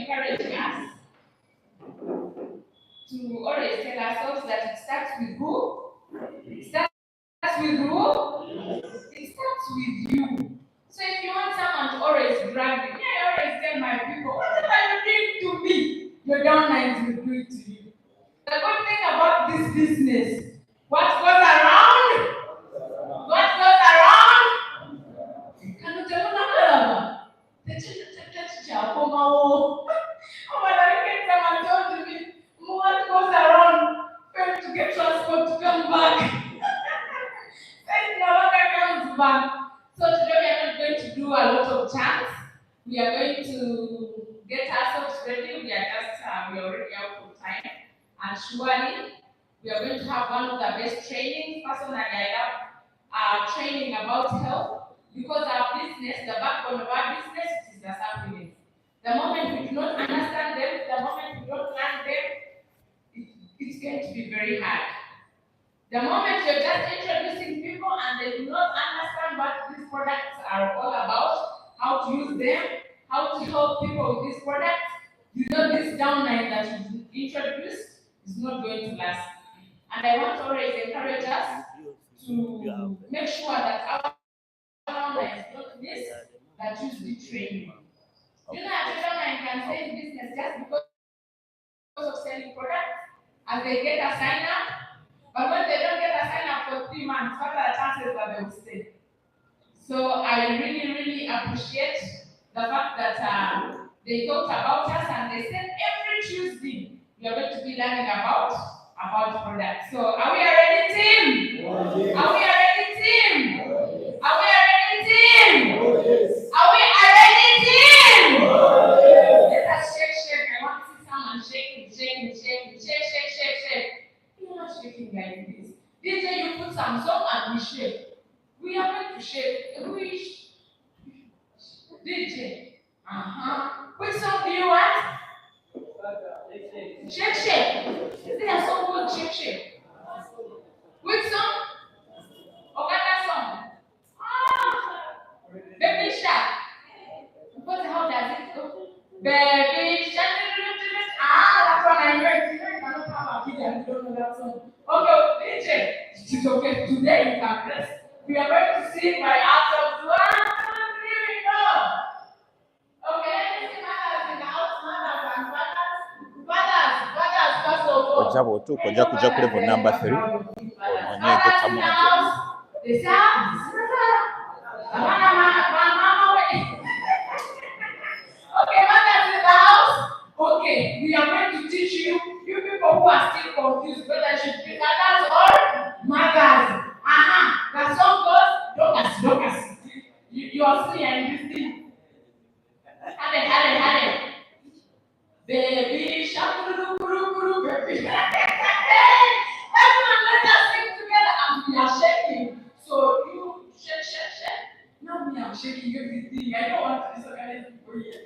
encouraging us to always tell ourselves that it starts with who? It starts with who? It starts with you. So if you want someone to always brag you, I always tell my people, whatever you bring to me, your downlines will do it to you. The good thing about this business, what goes around? What goes around? Cannot tell someone told me, what goes around? Going to get transport to come back. Then no longer comes back. So today we are not going to do a lot of chants. We are going to get ourselves ready. We are already out of time. And surely we are going to have one of the best trainings. Personally, I love training about health because our business, the backbone of our business, is the supplements. The moment we do not understand them, the moment we don't learn them, it's going to be very hard. The moment you're just introducing people and they do not understand what these products are all about, how to use them, how to help people with these products, this downline that you introduced is not going to last. And I want to always encourage us to make sure that our downlines don't miss that use the training. You know, a downline can stay in business just because of selling products, and they get a sign up. But when they don't get a sign up for 3 months, what are the chances that they will stay? So I really, really appreciate the fact that they talked about us and they said every Tuesday we are going to be learning about products. So are we a ready team? Yes. Are we a ready team? Yes. Are we a ready team? Yes. Are we a ready team? Yes. Let us shake. I want to see someone shaking. Shake. You're not shaking like this. DJ, you put some song and we shake. We are going to shake. DJ. Which song do you want? Shake. Is there a song called Shake? Which song? OQATA song. Baby Shark. How does it go? Baby Shark. That's what I heard. You cannot have a kid and you don't know that song. Okay, DJ. It's okay. Today you can rest. We are going to sing by ourselves. 1, 2, 3, go. Okay, let me see mothers in the house, mothers and fathers. Fathers, first of all. Ojabo tu koja ku level number 3. Onyego tamu. They say, okay, mothers in the house. Okay, we are going to teach you people who are still confused whether it should be fathers or mothers. The song goes, Dorcas. You are singing and listening. Hale. Baby shark, baby. Everyone, let us sing together and we are shaking. So you shake. Now me, I'm shaking everything. I don't want to disorganize people here.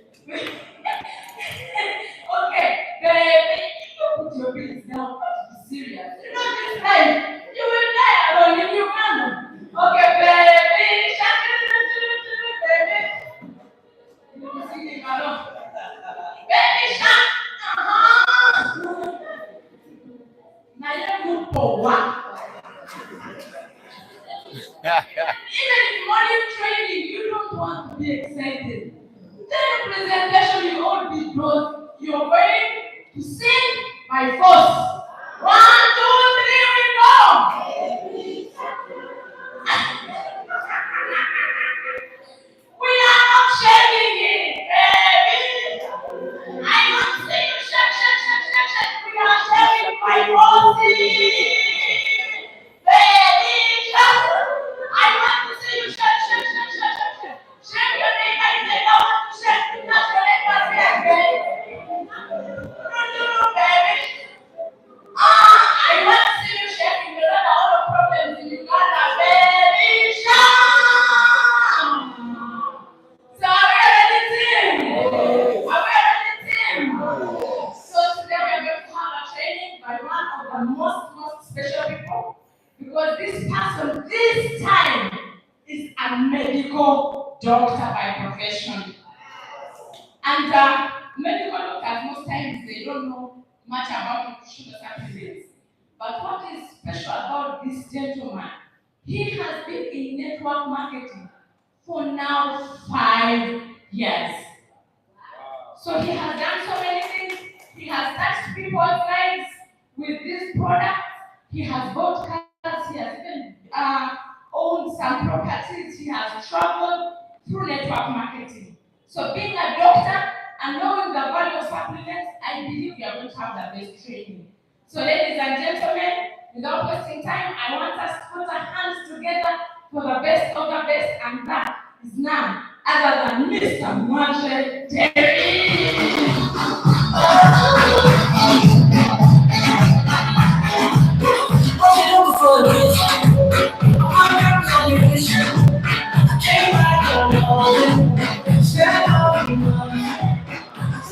Okay, baby, you put your beats down. Be serious. You know this time, you will die alone in Uganda. Okay, baby shark, baby. You're singing along. Baby shark, Now you move forward. Even in morning training, you don't want to be excited. Then presentation, you all be good. You're going to sing by force. 1, 2, 3, we go. We are not shaking it, baby. I want to see you shake. We are shaking my body. Baby, I want to see you shake. Shake your leg. I said I want to shake. That's your leg, baby. Baby. I want to see you shaking. You know all the problems in Uganda, baby. So are we ready, team? So today we are going to have a training by one of the most special people, because this person this time is a medical doctor by profession. And medical doctors, most times they don't know much about sugar supplements. But what is special about this gentleman, he has been in network marketing for now 5 years. So he has done so many things. He has touched people's lives with these products. He has bought cars. He has even owned some properties. He has traveled through network marketing. So being a doctor and knowing the value of supplements, I believe you are going to have the best training. So ladies and gentlemen, without wasting time, I want us to put our hands together for the best of the best, and that is none other than Mr. Marshall Terry.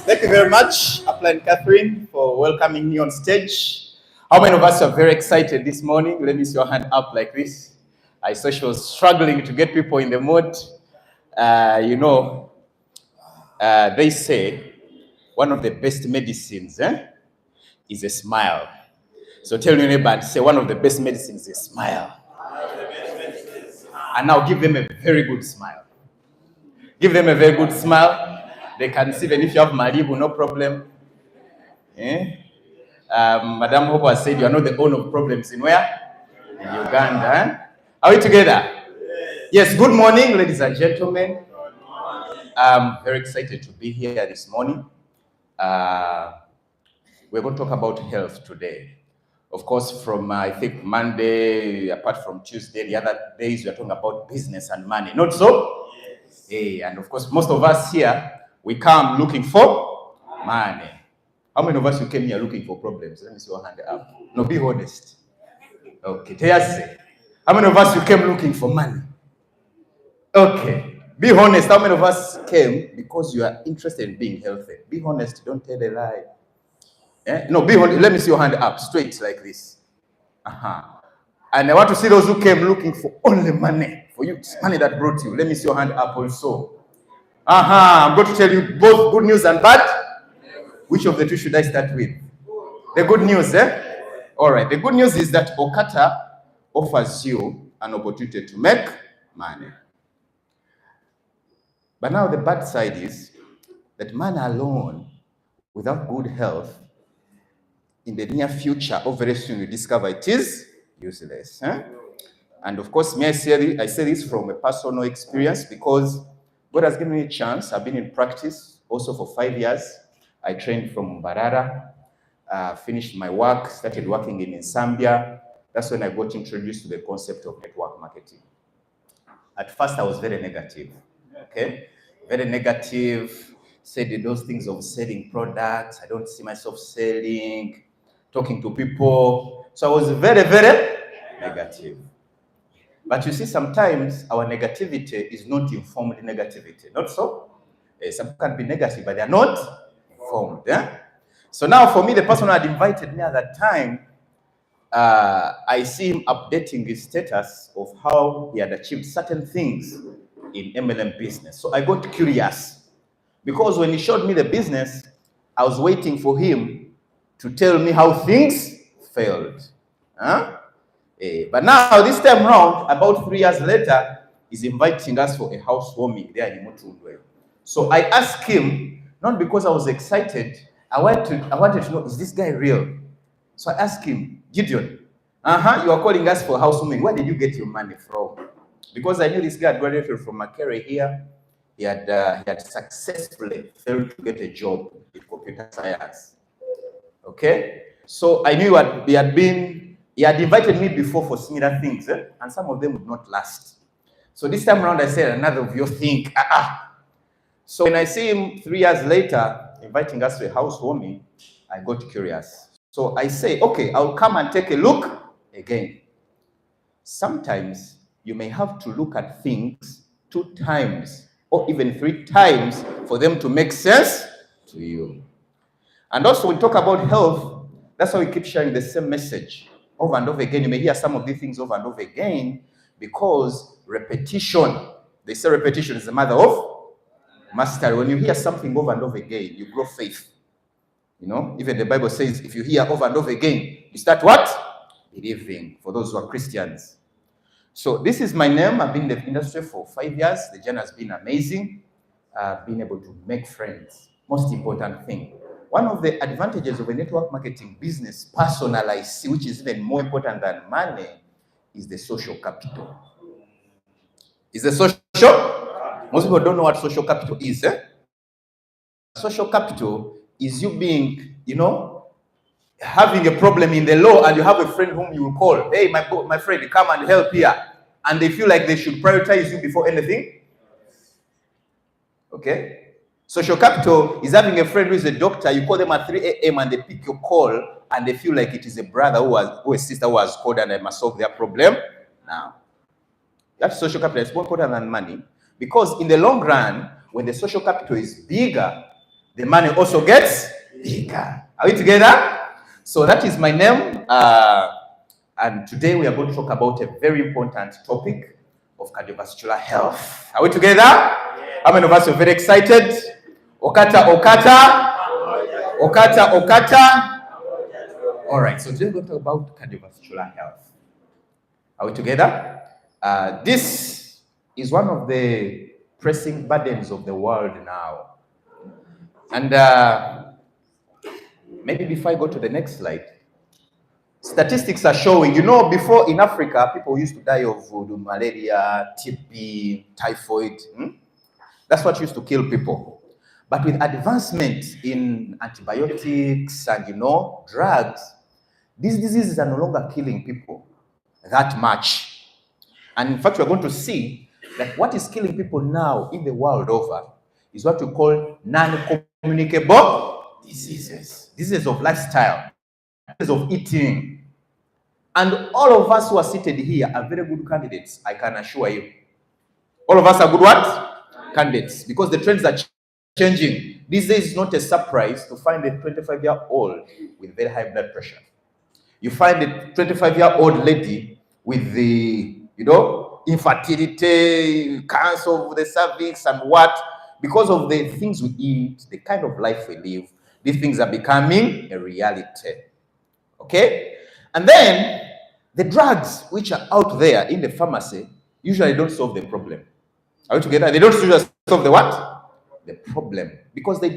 Thank you very much, Upline Catherine, for welcoming me on stage. How many of us are very excited this morning? Let me see your hand up like this. I saw she was struggling to get people in the mood. They say one of the best medicines is a smile. So tell your neighbor and say one of the best medicines is a smile. And now give them a very good smile. Give them a very good smile. They can see even if you have Maribu, no problem. Madam Hope has said you are not the owner of problems in where? In Uganda. Are we together? Yes, good morning, ladies and gentlemen. I'm very excited to be here this morning. We're going to talk about health today. Of course, from I think Monday, apart from Tuesday, the other days we are talking about business and money. Not so? Yes. Hey, and of course, most of us here, we come looking for money. How many of us you came here looking for problems? Let me see your hand up. No, be honest. Okay, Teyase. How many of us you came looking for money? Okay, be honest. How many of us came because you are interested in being healthy? Be honest. Don't tell a lie. No, be honest. Let me see your hand up, straight like this. And I want to see those who came looking for only money. For you, it's money that brought you. Let me see your hand up also. I'm going to tell you both good news and bad. Which of the two should I start with? The good news, All right. The good news is that OQATA offers you an opportunity to make money. But now the bad side is that money alone, without good health, in the near future or very soon you discover it is useless. And of course, I say this from a personal experience because God has given me a chance. I've been in practice also for 5 years. I trained from Mbarara, finished my work, started working in Zambia. That's when I got introduced to the concept of network marketing. At first, I was very negative, okay? Very negative, said those things of selling products. I don't see myself selling, talking to people. So I was very, very negative. But you see, sometimes our negativity is not informed negativity, not so? Some can be negative, but they are not informed. So now for me, the person who had invited me at that time, I see him updating his status of how he had achieved certain things in MLM business. So I got curious because when he showed me the business, I was waiting for him to tell me how things failed. But now this time round, about 3 years later, he's inviting us for a housewarming there in Mutundwe. So I asked him, not because I was excited, I wanted to know, is this guy real? So I asked him, Gideon, you are calling us for housewarming. Where did you get your money from? Because I knew this guy had graduated from Makere here. He had successfully failed to get a job in computer science. Okay? So I knew he had invited me before for similar things, and some of them would not last. So this time around, I said, another of you think, So when I see him 3 years later, inviting us to a housewarming, I got curious. So I say, okay, I'll come and take a look again. Sometimes you may have to look at things 2 times or even 3 times for them to make sense to you. And also, when we talk about health, that's why we keep sharing the same message over and over again. You may hear some of these things over and over again because repetition, they say repetition is the mother of Mastery. When you hear something over and over again, you grow faith. You know, even the Bible says if you hear over and over again, you start what? Believing, for those who are Christians. So this is my name. I've been in the industry for 5 years. The journey has been amazing. I've been able to make friends. Most important thing. One of the advantages of a network marketing business, personalized, which is even more important than money, is the social capital. Is the social? Most people don't know what social capital is. Social capital is you being, having a problem in the law and you have a friend whom you will call. Hey, my friend, come and help here. And they feel like they should prioritize you before anything. Okay? Social capital is having a friend who is a doctor. You call them at 3 a.m. and they pick your call and they feel like it is a brother or a sister who has called and they must solve their problem now. That's social capital. It's more important than money, because in the long run, when the social capital is bigger, the money also gets bigger. Are we together? So that is my name. And today we are going to talk about a very important topic of cardiovascular health. Are we together? Yeah. How many of us are very excited? OQATA, OQATA. OQATA, OQATA. All right, so today we're going to talk about cardiovascular health. Are we together? This is one of the pressing burdens of the world now. And maybe before I go to the next slide, statistics are showing, before in Africa, people used to die of malaria, TB, typhoid. That's what used to kill people. But with advancement in antibiotics and, drugs, these diseases are no longer killing people that much. And in fact, we're going to see that what is killing people now in the world over is what we call non-communicable diseases. Diseases of lifestyle, diseases of eating. And all of us who are seated here are very good candidates, I can assure you. All of us are good what? Candidates. Because the trends are changing. These days, it's not a surprise to find a 25-year-old with very high blood pressure. You find a 25-year-old lady with the infertility, cancer of the cervix, and what? Because of the things we eat, the kind of life we live, these things are becoming a reality. Okay? And then, the drugs which are out there in the pharmacy usually don't solve the problem. Are we together? They don't usually solve the what? The problem. Because they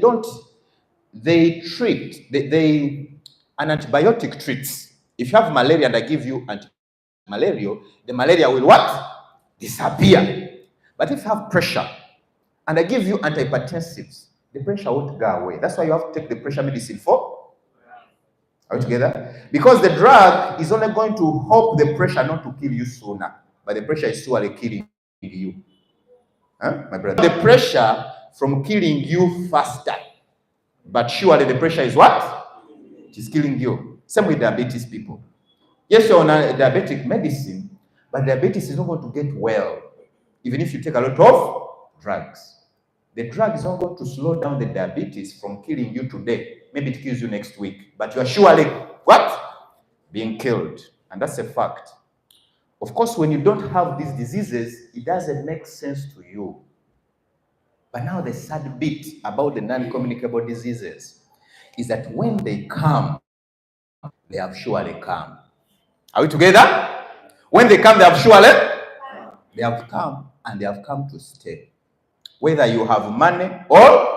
treat, an antibiotic treats. If you have malaria and I give you malaria, the malaria will what? Disappear. But if you have pressure and I give you antihypertensives, the pressure won't go away. That's why you have to take the pressure medicine for. Are we together? Because the drug is only going to help the pressure not to kill you sooner, but the pressure is surely killing you. My brother? The pressure from killing you faster, but surely the pressure is what? It is killing you. Same with diabetes people. Yes, you're on a diabetic medicine, but diabetes is not going to get well, even if you take a lot of drugs. The drug is not going to slow down the diabetes from killing you today. Maybe it kills you next week, but you are surely what? Being killed. And that's a fact. Of course, when you don't have these diseases, it doesn't make sense to you. But now the sad bit about the non-communicable diseases is that when they come, they have surely come. Are we together? When they come, they have come, and they have come to stay. Whether you have money or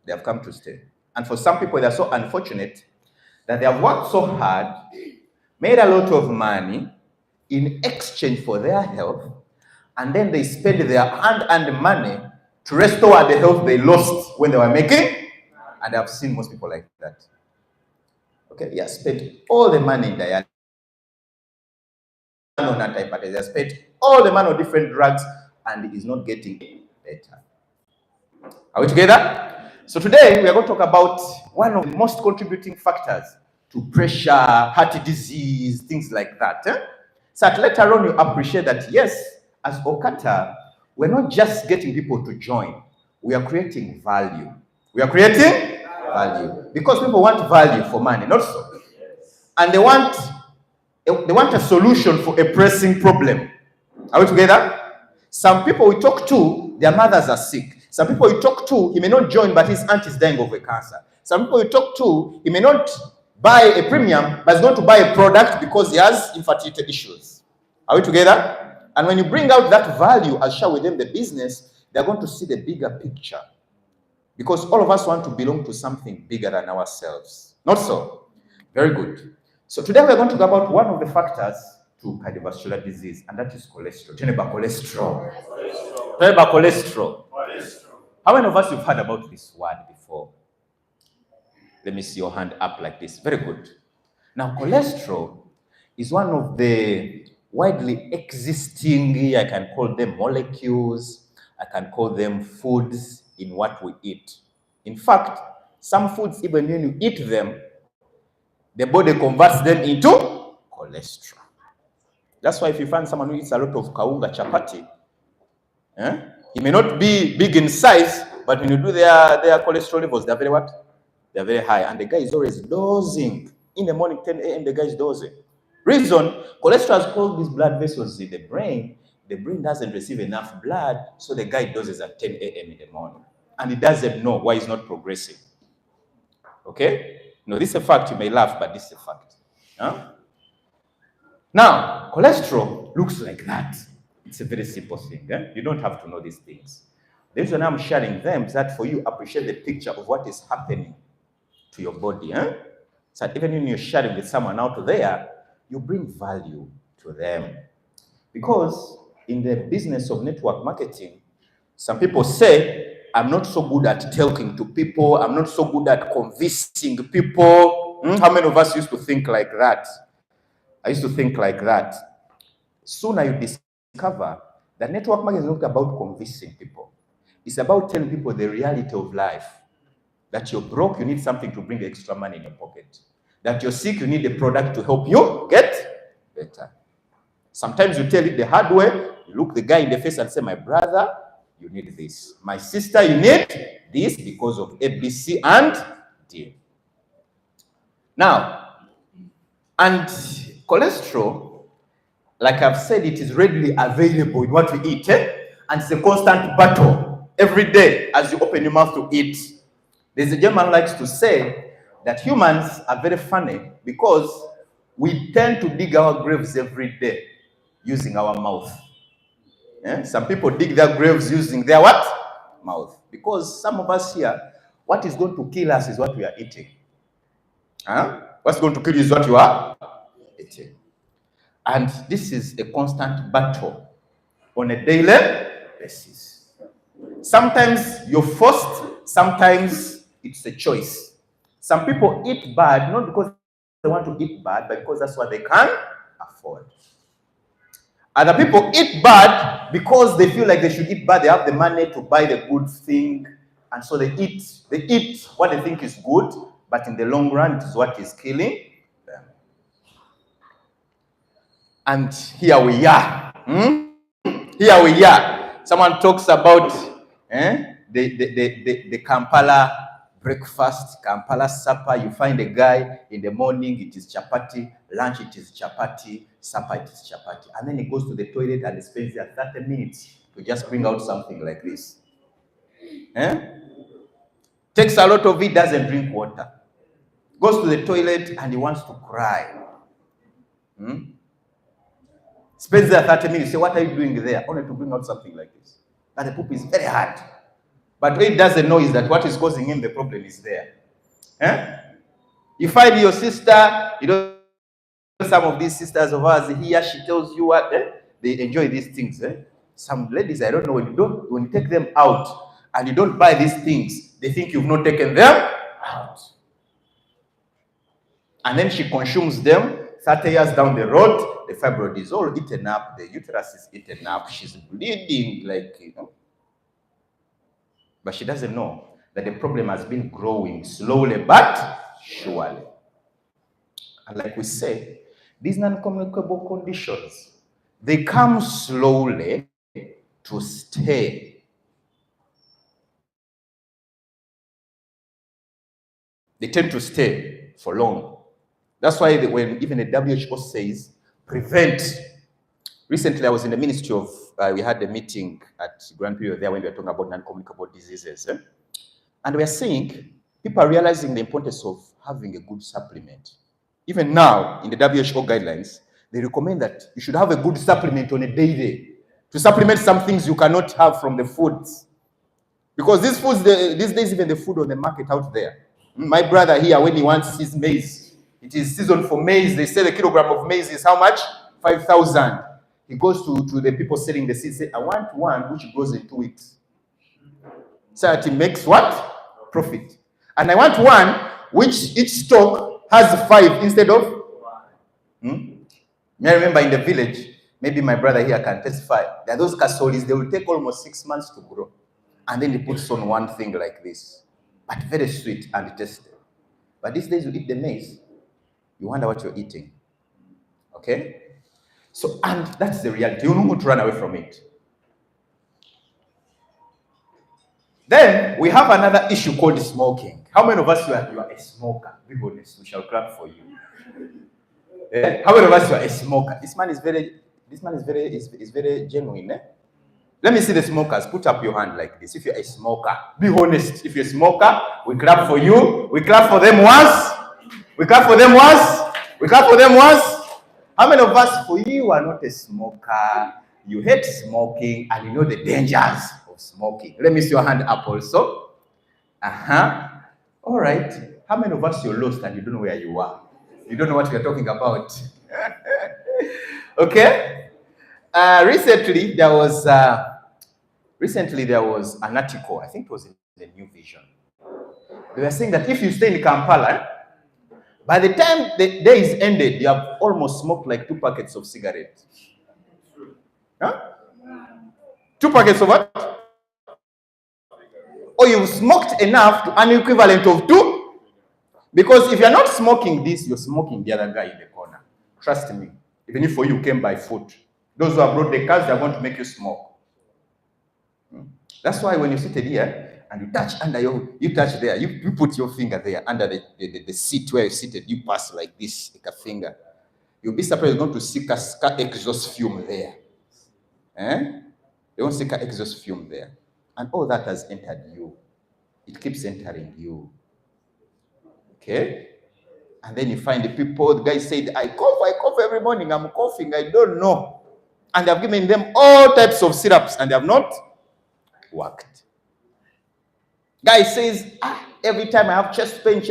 they have come to stay. And for some people, they're so unfortunate that they have worked so hard, made a lot of money in exchange for their health, and then they spend their hard-earned money to restore the health they lost when they were making. And I've seen most people like that. Okay, yeah, spent all the money in dialysis, on antihypertensive, spent all the money on different drugs, and it is not getting better. Are we together? So today we are going to talk about one of the most contributing factors to pressure, heart disease, things like that. So that later on you appreciate that, yes, as OQATA, we're not just getting people to join. We are creating value. We are creating value. Because people want value for money, not so. And they want a solution for a pressing problem. Are we together? Some people we talk to, their mothers are sick. Some people you talk to, he may not join, but his aunt is dying of a cancer. Some people you talk to, he may not buy a premium, but he's going to buy a product because he has infertility issues. Are we together? And when you bring out that value and share with them the business, they're going to see the bigger picture. Because all of us want to belong to something bigger than ourselves. Not so? Very good. So today we're going to talk about one of the factors to cardiovascular disease, and that is cholesterol. Tell me about cholesterol. Tell me about cholesterol. How many of us have heard about this word before? Let me see your hand up like this. Very good. Now, cholesterol is one of the widely existing, I can call them molecules, I can call them foods in what we eat. In fact, some foods, even when you eat them, the body converts them into cholesterol. That's why if you find someone who eats a lot of kaunga chapati, he may not be big in size, but when you do their cholesterol levels, they're very what? They're very high. And the guy is always dozing. In the morning, 10 a.m., the guy is dozing. Reason, cholesterol has clogged these blood vessels in the brain. The brain doesn't receive enough blood, so the guy dozes at 10 a.m. in the morning. And he doesn't know why he's not progressing. Okay? No, this is a fact. You may laugh, but this is a fact. Huh? Now, cholesterol looks like that. It's a very simple thing. You don't have to know these things. The reason I'm sharing them is that for you appreciate the picture of what is happening to your body. So that even when you're sharing with someone out there, you bring value to them. Because in the business of network marketing, some people say, I'm not so good at talking to people. I'm not so good at convincing people. How many of us used to think like that? I used to think like that. Sooner you discover that network marketing is not about convincing people. It's about telling people the reality of life. That you're broke, you need something to bring extra money in your pocket. That you're sick, you need a product to help you get better. Sometimes you tell it the hard way, you look the guy in the face and say, my brother, you need this. My sister, you need this because of A, B, C, and D. Now, and cholesterol, like I've said, it is readily available in what we eat, and it's a constant battle every day as you open your mouth to eat. There's a German likes to say that humans are very funny because we tend to dig our graves every day using our mouth. Some people dig their graves using their what? Mouth. Because some of us here, what is going to kill us is what we are eating. What's going to kill you is what you are eating. And this is a constant battle on a daily basis. Sometimes you're forced, sometimes it's a choice. Some people eat bad, not because they want to eat bad, but because that's what they can afford. Other people eat bad because they feel like they should eat bad. They have the money to buy the good thing, and so they eat what they think is good, but in the long run, it is what is killing them. And here we are. Here we are. Someone talks about the Kampala breakfast, Kampala supper. You find a guy in the morning, it is chapati, lunch, it is chapati, supper, it is chapati. And then he goes to the toilet and he spends there 30 minutes to just bring out something like this. Takes a lot of it, doesn't drink water. Goes to the toilet and he wants to cry. Spends there 30 minutes. Say, what are you doing there? Only to bring out something like this. And the poop is very hard. But what he doesn't know is that what is causing him the problem is there. You find your sister, you know, some of these sisters of ours here, she tells you what, they enjoy these things. Some ladies, I don't know, when you take them out and you don't buy these things, they think you've not taken them out. And then she consumes them. 30 years down the road, the fibroid is all eaten up, the uterus is eaten up, she's bleeding like, But she doesn't know that the problem has been growing slowly but surely. And like we say, these non-communicable conditions, they come slowly to stay. They tend to stay for long. That's why when even the WHO says, prevent Recently, I was in the ministry of, we had a meeting at Grand Period there when we were talking about non-communicable diseases. And we are saying people are realizing the importance of having a good supplement. Even now, in the WHO guidelines, they recommend that you should have a good supplement on a daily to supplement some things you cannot have from the foods. Because these foods, these days, even the food on the market out there. My brother here, when he wants his maize, it is season for maize. They say the kilogram of maize is how much? 5,000. He goes to the people selling the seeds, say, I want one which grows in 2 weeks. So that he makes what? Profit. And I want one which each stock has 5 instead of. I remember in the village, maybe my brother here can testify, that those casolis, they will take almost 6 months to grow. And then he puts on one thing like this. But very sweet and tasty. But these days you eat the maize, you wonder what you're eating. Okay? So, and that's the reality. You don't want to run away from it. Then we have another issue called smoking. How many of us you are a smoker? Be honest, we shall clap for you. Yeah? How many of us you are a smoker? This man is very genuine. Let me see the smokers. Put up your hand like this. If you're a smoker, be honest. If you're a smoker, we clap for you. We clap for them once. We clap for them once. We clap for them once. How many of us, for you, are not a smoker? You hate smoking and you know the dangers of smoking. Let me see your hand up also. All right. How many of us you're lost and you don't know where you are? You don't know what we're talking about. Okay. Recently there was an article. I think it was in the New Vision. They were saying that if you stay in Kampala, by the time the day is ended, you have almost smoked like 2 packets of cigarettes. Huh? 2 packets of what? Or you've smoked enough to an equivalent of 2? Because if you're not smoking this, you're smoking the other guy in the corner. Trust me. Even if for you came by foot, those who have brought the cars, they're going to make you smoke. That's why when you seated here and you touch under you touch there, you put your finger there under the seat where you're seated, you pass like this, like a finger. You'll be surprised you're going to see a exhaust fume there. You won't see an exhaust fume there. And all that has entered you. It keeps entering you. Okay? And then you find the people, the guy said, I cough every morning, I'm coughing, I don't know. And they have given them all types of syrups and they have not worked. Guy says, every time I have chest pain.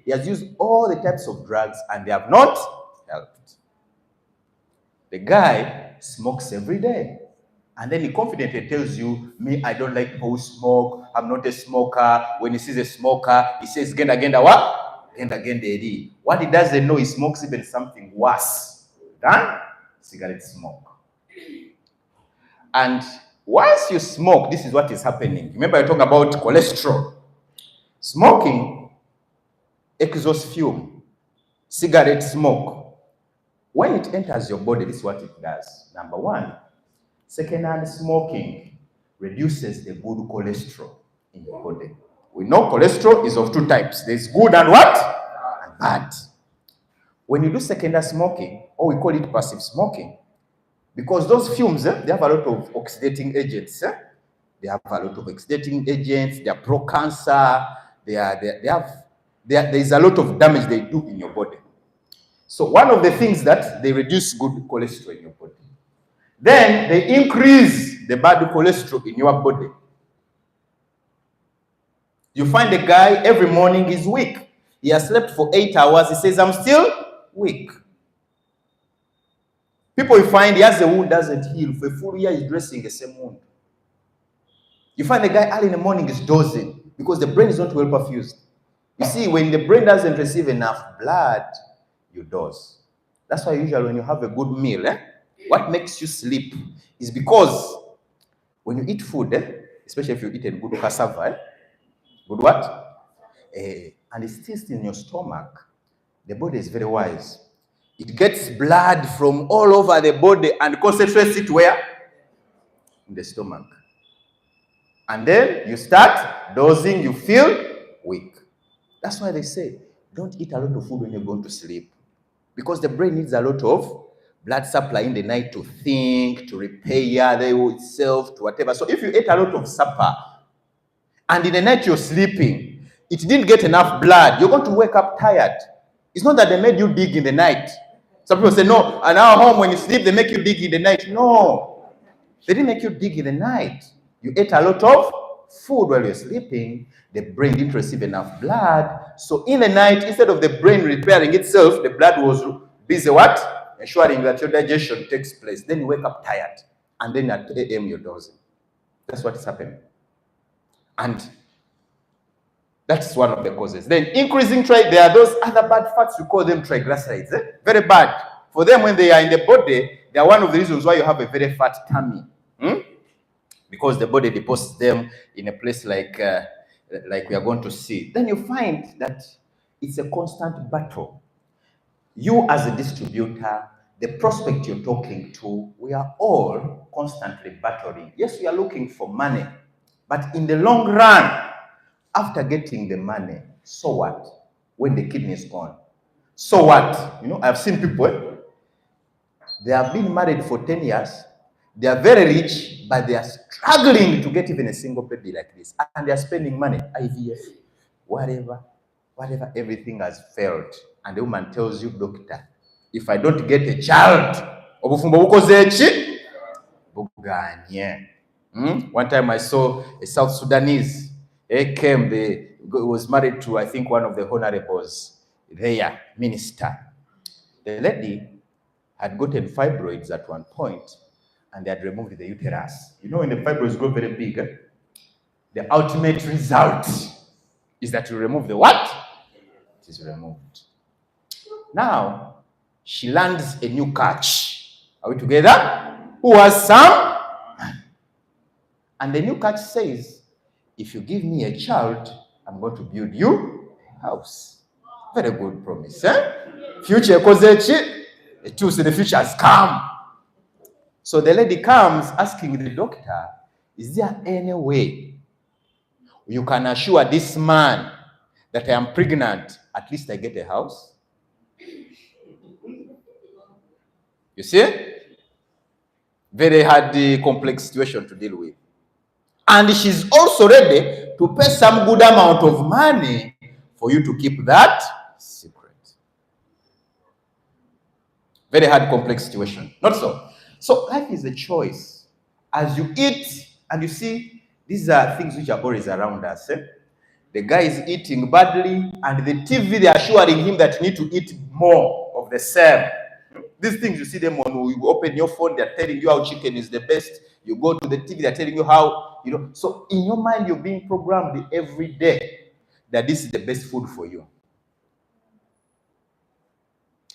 He has used all the types of drugs and they have not helped. The guy smokes every day. And then he confidently tells you, me, I don't like people who smoke. I'm not a smoker. When he sees a smoker, he says, Genda what? Genda. What he doesn't know, he smokes even something worse than cigarette smoke. And once you smoke, this is what is happening. Remember, you're talking about cholesterol. Smoking, exhaust fume, cigarette smoke. When it enters your body, this is what it does. Number 1, secondhand smoking reduces the good cholesterol in your body. We know cholesterol is of 2 types. There's good and what? And bad. When you do secondhand smoking, or we call it passive smoking, because those fumes, they have a lot of oxidating agents. They have a lot of oxidating agents. They are pro-cancer. There is a lot of damage they do in your body. So one of the things that they reduce good cholesterol in your body. Then they increase the bad cholesterol in your body. You find a guy every morning is weak. He has slept for 8 hours. He says, I'm still weak. People you find he has a wound doesn't heal. For a full year, he's dressing the same wound. You find the guy early in the morning is dozing because the brain is not well perfused. You see, when the brain doesn't receive enough blood, you doze. That's why usually when you have a good meal, what makes you sleep is because when you eat food, especially if you eat a good cassava, good what? And it's still in your stomach, the body is very wise. It gets blood from all over the body and concentrates it where? In the stomach. And then you start dozing, you feel weak. That's why they say, don't eat a lot of food when you're going to sleep. Because the brain needs a lot of blood supply in the night to think, to repair itself, to whatever. So if you ate a lot of supper and in the night you're sleeping, it didn't get enough blood, you're going to wake up tired. It's not that they made you dig in the night. Some people say, no, and our home when you sleep, they make you dig in the night. No, they didn't make you dig in the night. You ate a lot of food while you're sleeping. The brain didn't receive enough blood. So in the night, instead of the brain repairing itself, the blood was busy what? Ensuring that your digestion takes place. Then you wake up tired. And then at 8 a.m. you're dozing. That's what is happening. And that's one of the causes. Then increasing there are those other bad fats, we call them triglycerides. Very bad. For them, when they are in the body, they are one of the reasons why you have a very fat tummy. Because the body deposits them in a place like we are going to see. Then you find that it's a constant battle. You as a distributor, the prospect you're talking to, we are all constantly battling. Yes, we are looking for money, but in the long run, after getting the money, so what? When the kidney is gone, so what? You know, I've seen people, they have been married for 10 years, they are very rich, but they are struggling to get even a single baby like this. And they are spending money, IVF, whatever, everything has failed. And the woman tells you, doctor, if I don't get a child, one time I saw a South Sudanese, he was married to, I think, one of the honorables, their minister. The lady had gotten fibroids at one point, and they had removed the uterus. You know, when the fibroids grow very big, the ultimate result is that you remove the what? It is removed. Now, she lands a new catch. Are we together? Who has some? And the new catch says, if you give me a child, I'm going to build you a house. Very good promise, Future, because the future has come. So the lady comes asking the doctor, is there any way you can assure this man that I am pregnant, at least I get a house? You see? Very hard, complex situation to deal with. And she's also ready to pay some good amount of money for you to keep that secret. Very hard, complex situation. Not so. So life is a choice. As you eat, and you see, these are things which are always around us. The guy is eating badly, and the TV, they are assuring him that you need to eat more of the same. These things, you see them when you open your phone, they're telling you how chicken is the best. You go to the TV, they're telling you how, you know. So in your mind, you're being programmed every day that this is the best food for you.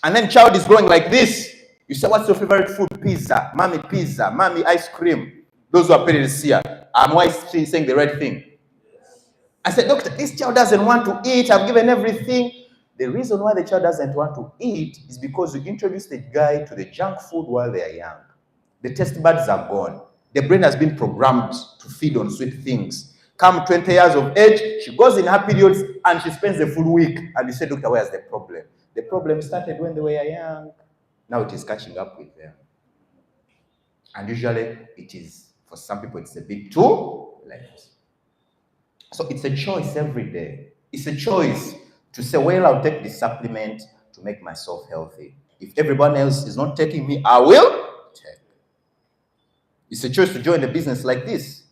And then child is growing like this. You say, what's your favorite food? Pizza, mommy ice cream. Those who are parents here, am I saying the right thing? I said, doctor, this child doesn't want to eat. I've given everything. The reason why the child doesn't want to eat is because you introduce the guy to the junk food while they are young. The taste buds are gone. The brain has been programmed to feed on sweet things. Come 20 years of age, she goes in her periods and she spends the full week. And you say, doctor, where's the problem? The problem started when they were young. Now it is catching up with them. And usually it is, for some people, it's a bit too late. So it's a choice every day. It's a choice to say, well, I'll take this supplement to make myself healthy. If everyone else is not taking me, I will take. It's a choice to join a business like this.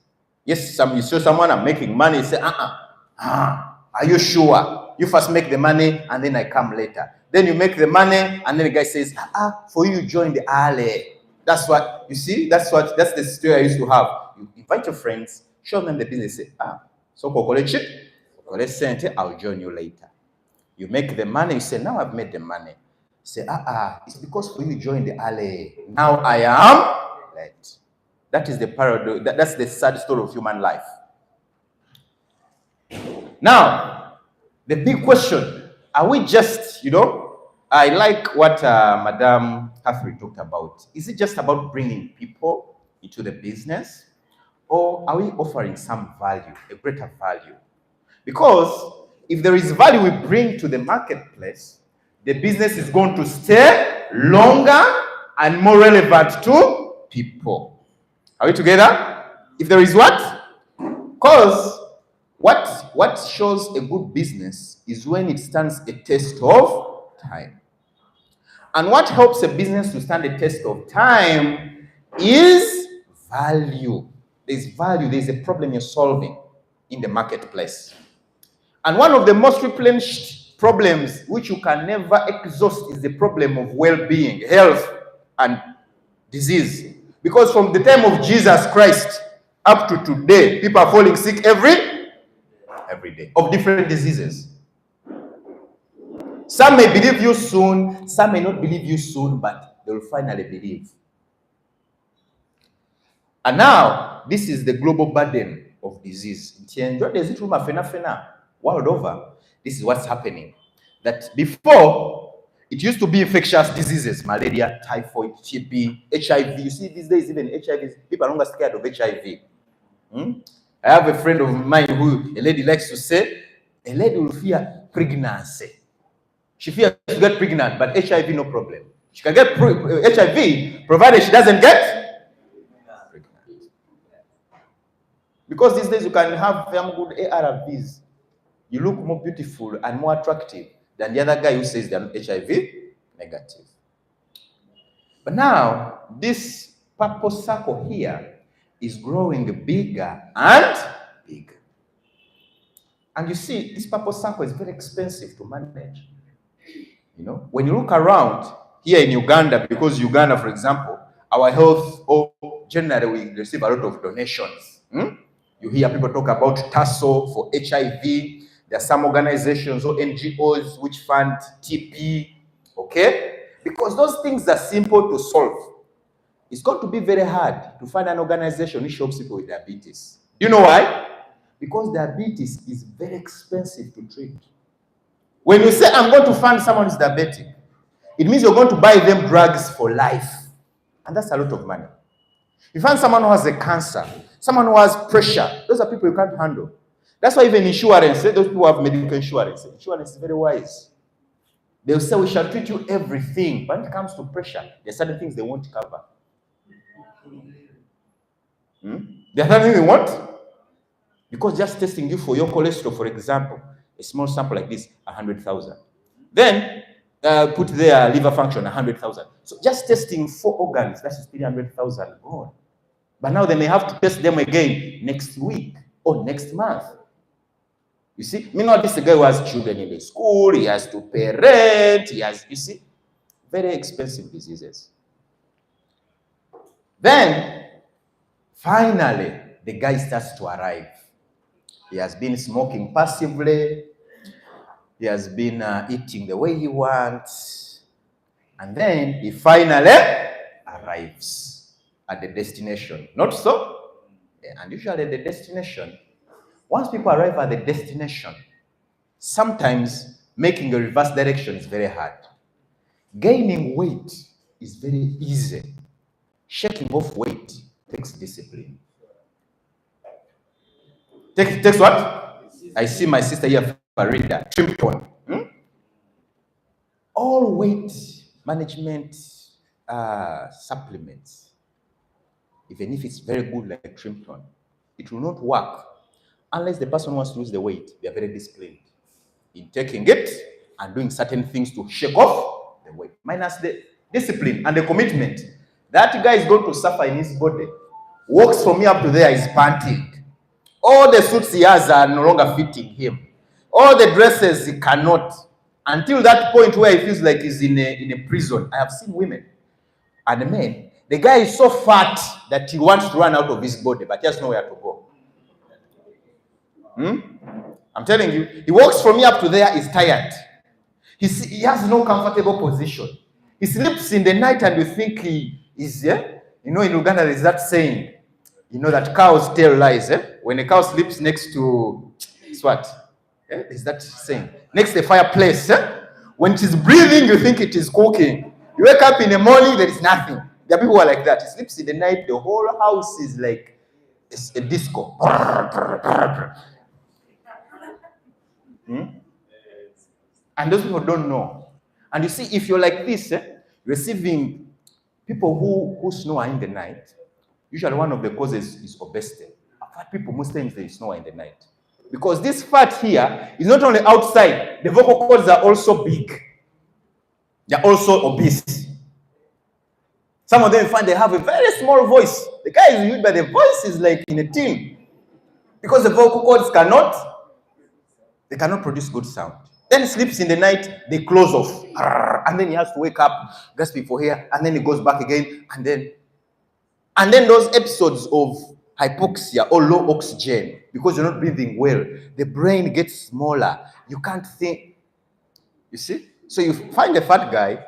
Yes, you saw someone, I'm making money, you say, are you sure? You first make the money and then I come later. Then you make the money and then the guy says, for you join the alley. That's what, you see, that's the story I used to have. You invite your friends, show them the business, say, so collect cent, I'll join you later. You make the money, you say, now I've made the money. You say, it's because for you join the alley. Now I am late. That is the paradox, that's the sad story of human life. Now, the big question, are we just, I like what Madame Catherine talked about. Is it just about bringing people into the business? Or are we offering some value, a greater value? Because if there is value we bring to the marketplace, the business is going to stay longer and more relevant to people. Are we together? If there is what? Because what shows a good business is when it stands a test of time. And what helps a business to stand a test of time is value. There's value, there's a problem you're solving in the marketplace. And one of the most replenished problems which you can never exhaust is the problem of well-being, health, and disease. Because from the time of Jesus Christ up to today, people are falling sick every day of different diseases. Some may believe you soon, some may not believe you soon, but they will finally believe. And now, this is the global burden of disease. World over, this is what's happening. That before, it used to be infectious diseases, malaria, typhoid, TB, HIV. You see, these days, even HIV, people are no longer scared of HIV. I have a friend of mine who, a lady likes to say, a lady will fear pregnancy. She fears to get pregnant, but HIV, no problem. She can get HIV, provided she doesn't get pregnant. Because these days you can have good ARVs. You look more beautiful and more attractive than the other guy who says they're HIV negative. But now, this purple circle here is growing bigger and bigger. And you see, this purple circle is very expensive to manage. You know, when you look around here in Uganda, because Uganda, for example, our health, generally we receive a lot of donations. You hear people talk about TASO for HIV. There are some organizations or NGOs which fund TP, okay? Because those things are simple to solve. It's going to be very hard to find an organization which helps people with diabetes. Do you know why? Because diabetes is very expensive to treat. When you say, I'm going to fund someone who's diabetic, it means you're going to buy them drugs for life. And that's a lot of money. You find someone who has a cancer, someone who has pressure, those are people you can't handle. That's why even insurance, those people who have medical insurance, insurance is very wise. They'll say, we shall treat you everything. But when it comes to pressure, there are certain things they won't cover. There are certain things they won't. Because just testing you for your cholesterol, for example, a small sample like this, 100,000. Then put their liver function, 100,000. So just testing 4 organs, that's 300,000 gone. But now they may have to test them again next week or next month. You see, meanwhile, this guy who has children in the school, he has to pay rent, he has, you see, very expensive diseases. Then, finally, the guy starts to arrive. He has been smoking passively. He has been eating the way he wants. And then he finally arrives at the destination. Not so? And usually at the destination, once people arrive at the destination, sometimes making a reverse direction is very hard. Gaining weight is very easy. Shaking off weight takes discipline. Takes what? I see my sister here, Farida, Trimpton. All weight management supplements, even if it's very good like Trimpton, it will not work unless the person wants to lose the weight. They are very disciplined in taking it and doing certain things to shake off the weight. Minus the discipline and the commitment. That guy is going to suffer in his body. Walks from here up to there is panting. All the suits he has are no longer fitting him. All the dresses he cannot. Until that point where he feels like he's in a prison. I have seen women and men. The guy is so fat that he wants to run out of his body, but he has nowhere to go. I'm telling you, he walks from here up to there, he's tired. He has no comfortable position. He sleeps in the night and you think he is, You know, in Uganda there's that saying, you know, that cows tell lies, When a cow sleeps next to, it's what? Is that saying? Next to the fireplace, When she's breathing, you think it is cooking. You wake up in the morning, there is nothing. There are people who are like that. He sleeps in the night, the whole house is like a disco. And those people don't know. And you see, if you're like this, receiving People who snore in the night, usually one of the causes is obesity. Fat people, most times they snore in the night. Because this fat here is not only outside, the vocal cords are also big. They're also obese. Some of them find they have a very small voice. The guy is huge, but the voice is like in a tin. Because the vocal cords cannot produce good sound. Then he sleeps in the night, they close off. And then he has to wake up, gasp for hair, and then he goes back again, and then those episodes of hypoxia or low oxygen, because you're not breathing well, the brain gets smaller. You can't think. You see? So you find a fat guy,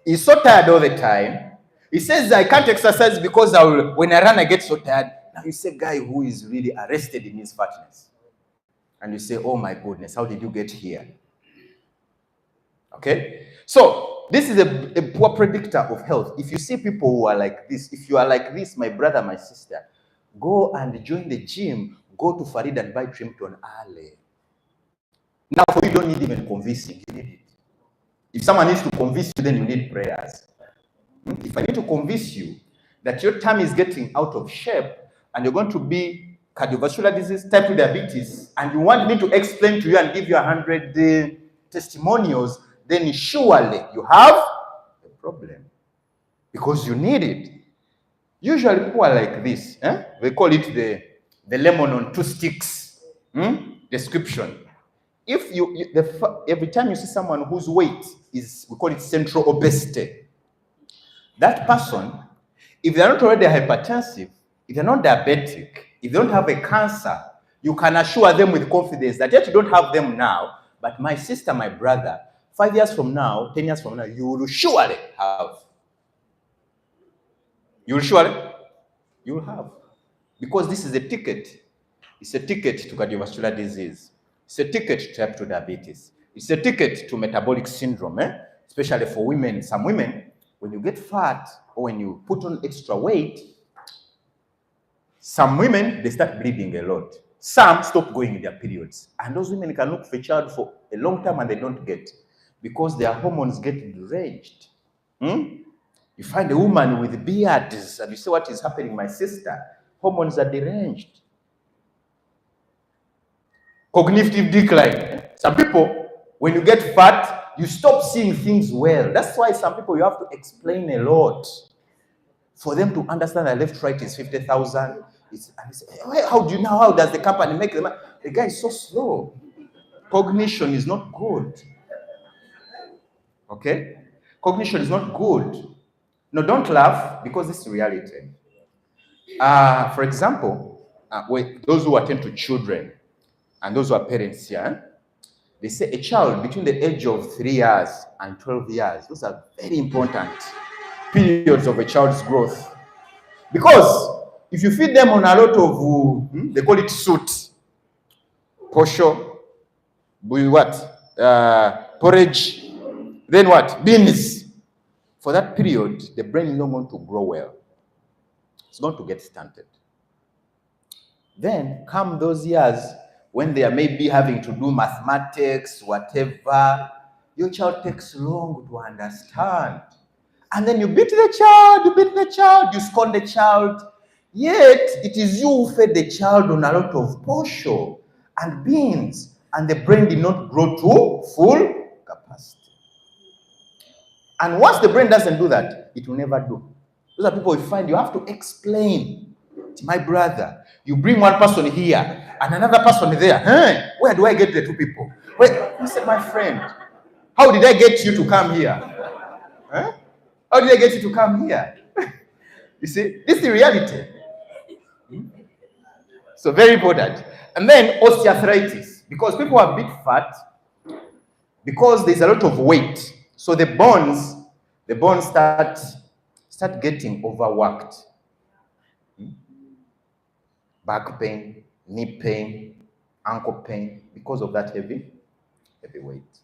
he's so tired all the time. He says, I can't exercise because when I run, I get so tired. Now you see a guy who is really arrested in his fatness. And you say, oh my goodness, how did you get here? Okay? So this is a poor predictor of health. If you see people who are like this, if you are like this, my brother, my sister, go and join the gym, go to Farid and buy Trimpton early. Now for you don't need even convincing, you need it. If someone needs to convince you, then you need prayers. If I need to convince you that your tummy is getting out of shape and you're going to be cardiovascular disease, type 2 diabetes, and you want me to explain to you and give you 100 testimonials, then surely you have a problem because you need it. Usually people are like this. They call it the lemon on two sticks description. If every time you see someone whose weight is, we call it central obesity, that person, if they're not already hypertensive, if they're not diabetic, if they don't have a cancer, you can assure them with confidence that yet you don't have them now, but my sister, my brother, 5 years from now, 10 years from now, you will surely have. You will surely? You will have. Because this is a ticket. It's a ticket to cardiovascular disease. It's a ticket to type 2 diabetes. It's a ticket to metabolic syndrome, especially for women. Some women, when you get fat or when you put on extra weight, some women, they start bleeding a lot. Some stop going in their periods. And those women can look for a child for a long time and they don't get because their hormones get deranged. You find a woman with beards and you say, what is happening, my sister? Hormones are deranged. Cognitive decline. Some people, when you get fat, you stop seeing things well. That's why some people, you have to explain a lot for them to understand that left right is 50,000. And say, how do you know? How does the company make the money? The guy is so slow. Cognition is not good. Okay? Cognition is not good. No, don't laugh because this is reality. For example, those who attend to children and those who are parents here, they say a child between the age of 3 years and 12 years, those are very important periods of a child's growth. Because if you feed them on a lot of, they call it soot, posho, porridge, then what? Beans. For that period, the brain is not going to grow well. It's going to get stunted. Then come those years when they are maybe having to do mathematics, whatever, your child takes long to understand. And then you beat the child, you scorn the child. Yet, it is you who fed the child on a lot of posho and beans, and the brain did not grow to full capacity. And once the brain doesn't do that, it will never do. Those are people you find you have to explain. My brother, you bring one person here and another person there. Hey, where do I get the two people? Wait, I said, my friend, how did I get you to come here? Huh? How did I get you to come here? You see, this is the reality. So very important. And then osteoarthritis, because people are a bit fat, because there's a lot of weight. So the bones start getting overworked. Back pain, knee pain, ankle pain, because of that heavy weight.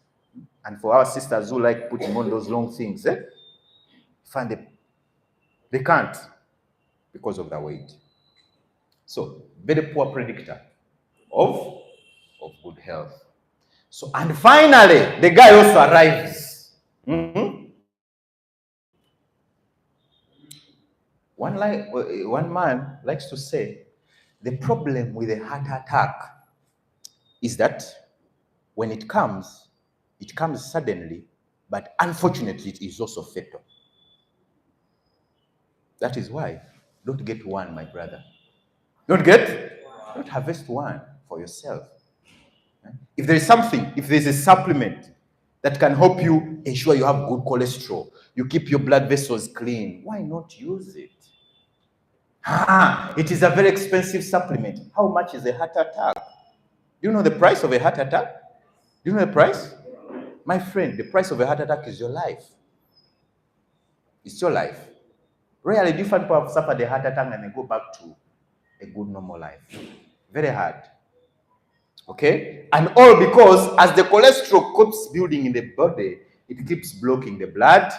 And for our sisters who like putting on those long things, find they can't because of the weight. So, very poor predictor of good health. So, and finally, the guy also arrives. One man likes to say, the problem with a heart attack is that when it comes suddenly, but unfortunately, it is also fatal. That is why, don't get one, my brother. Don't harvest one for yourself. If there is something, if there's a supplement that can help you ensure you have good cholesterol, you keep your blood vessels clean, why not use it? It is a very expensive supplement. How much is a heart attack? Do you know the price of a heart attack? Do you know the price? My friend, the price of a heart attack is your life. It's your life. Rarely do you find people have suffered a heart attack and they go back to a good normal life. Very hard. Okay? And all because as the cholesterol keeps building in the body, it keeps blocking the blood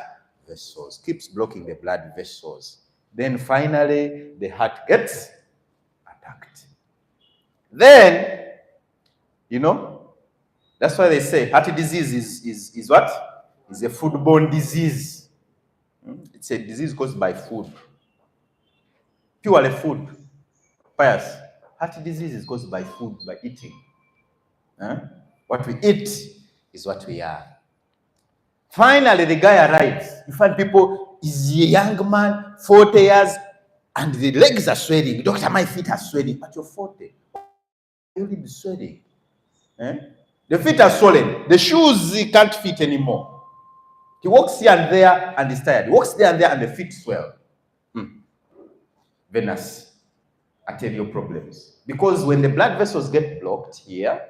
vessels, Then finally, the heart gets attacked. Then, that's why they say heart disease is what? Is a foodborne disease. It's a disease caused by food. Purely food. Pious. Heart disease is caused by food, by eating. What we eat is what we are. Finally, the guy arrives. You find people, he's a young man, 40 years, and the legs are swelling. Doctor, my feet are swelling. But you're 40. You'll be sweating. The feet are swollen. The shoes he can't fit anymore. He walks here and there and he's tired. He walks there and there and the feet swell. Venus, arterial problems. Because when the blood vessels get blocked here,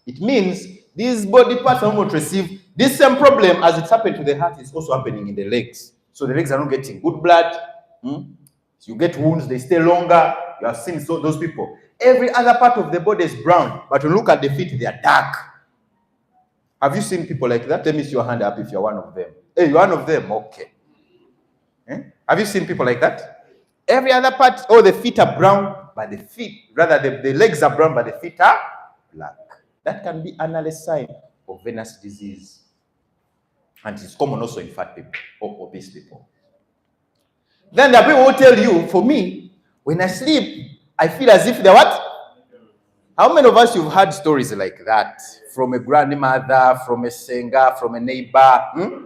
it means these body parts are not receive this same problem as it's happened to the heart is also happening in the legs. So the legs are not getting good blood. So you get wounds, they stay longer. You have seen those people. Every other part of the body is brown, but when you look at the feet, they are dark. Have you seen people like that? Let me see your hand up if you're one of them. Hey, you're one of them? Okay. Have you seen people like that? Every other part, the feet are brown, but the legs are brown, but the feet are black. That can be an early sign of venous disease. And it's common also in fat people or obese people. Then the people will tell you, for me, when I sleep, I feel as if they're what? How many of us you've heard stories like that? From a grandmother, from a singer, from a neighbor.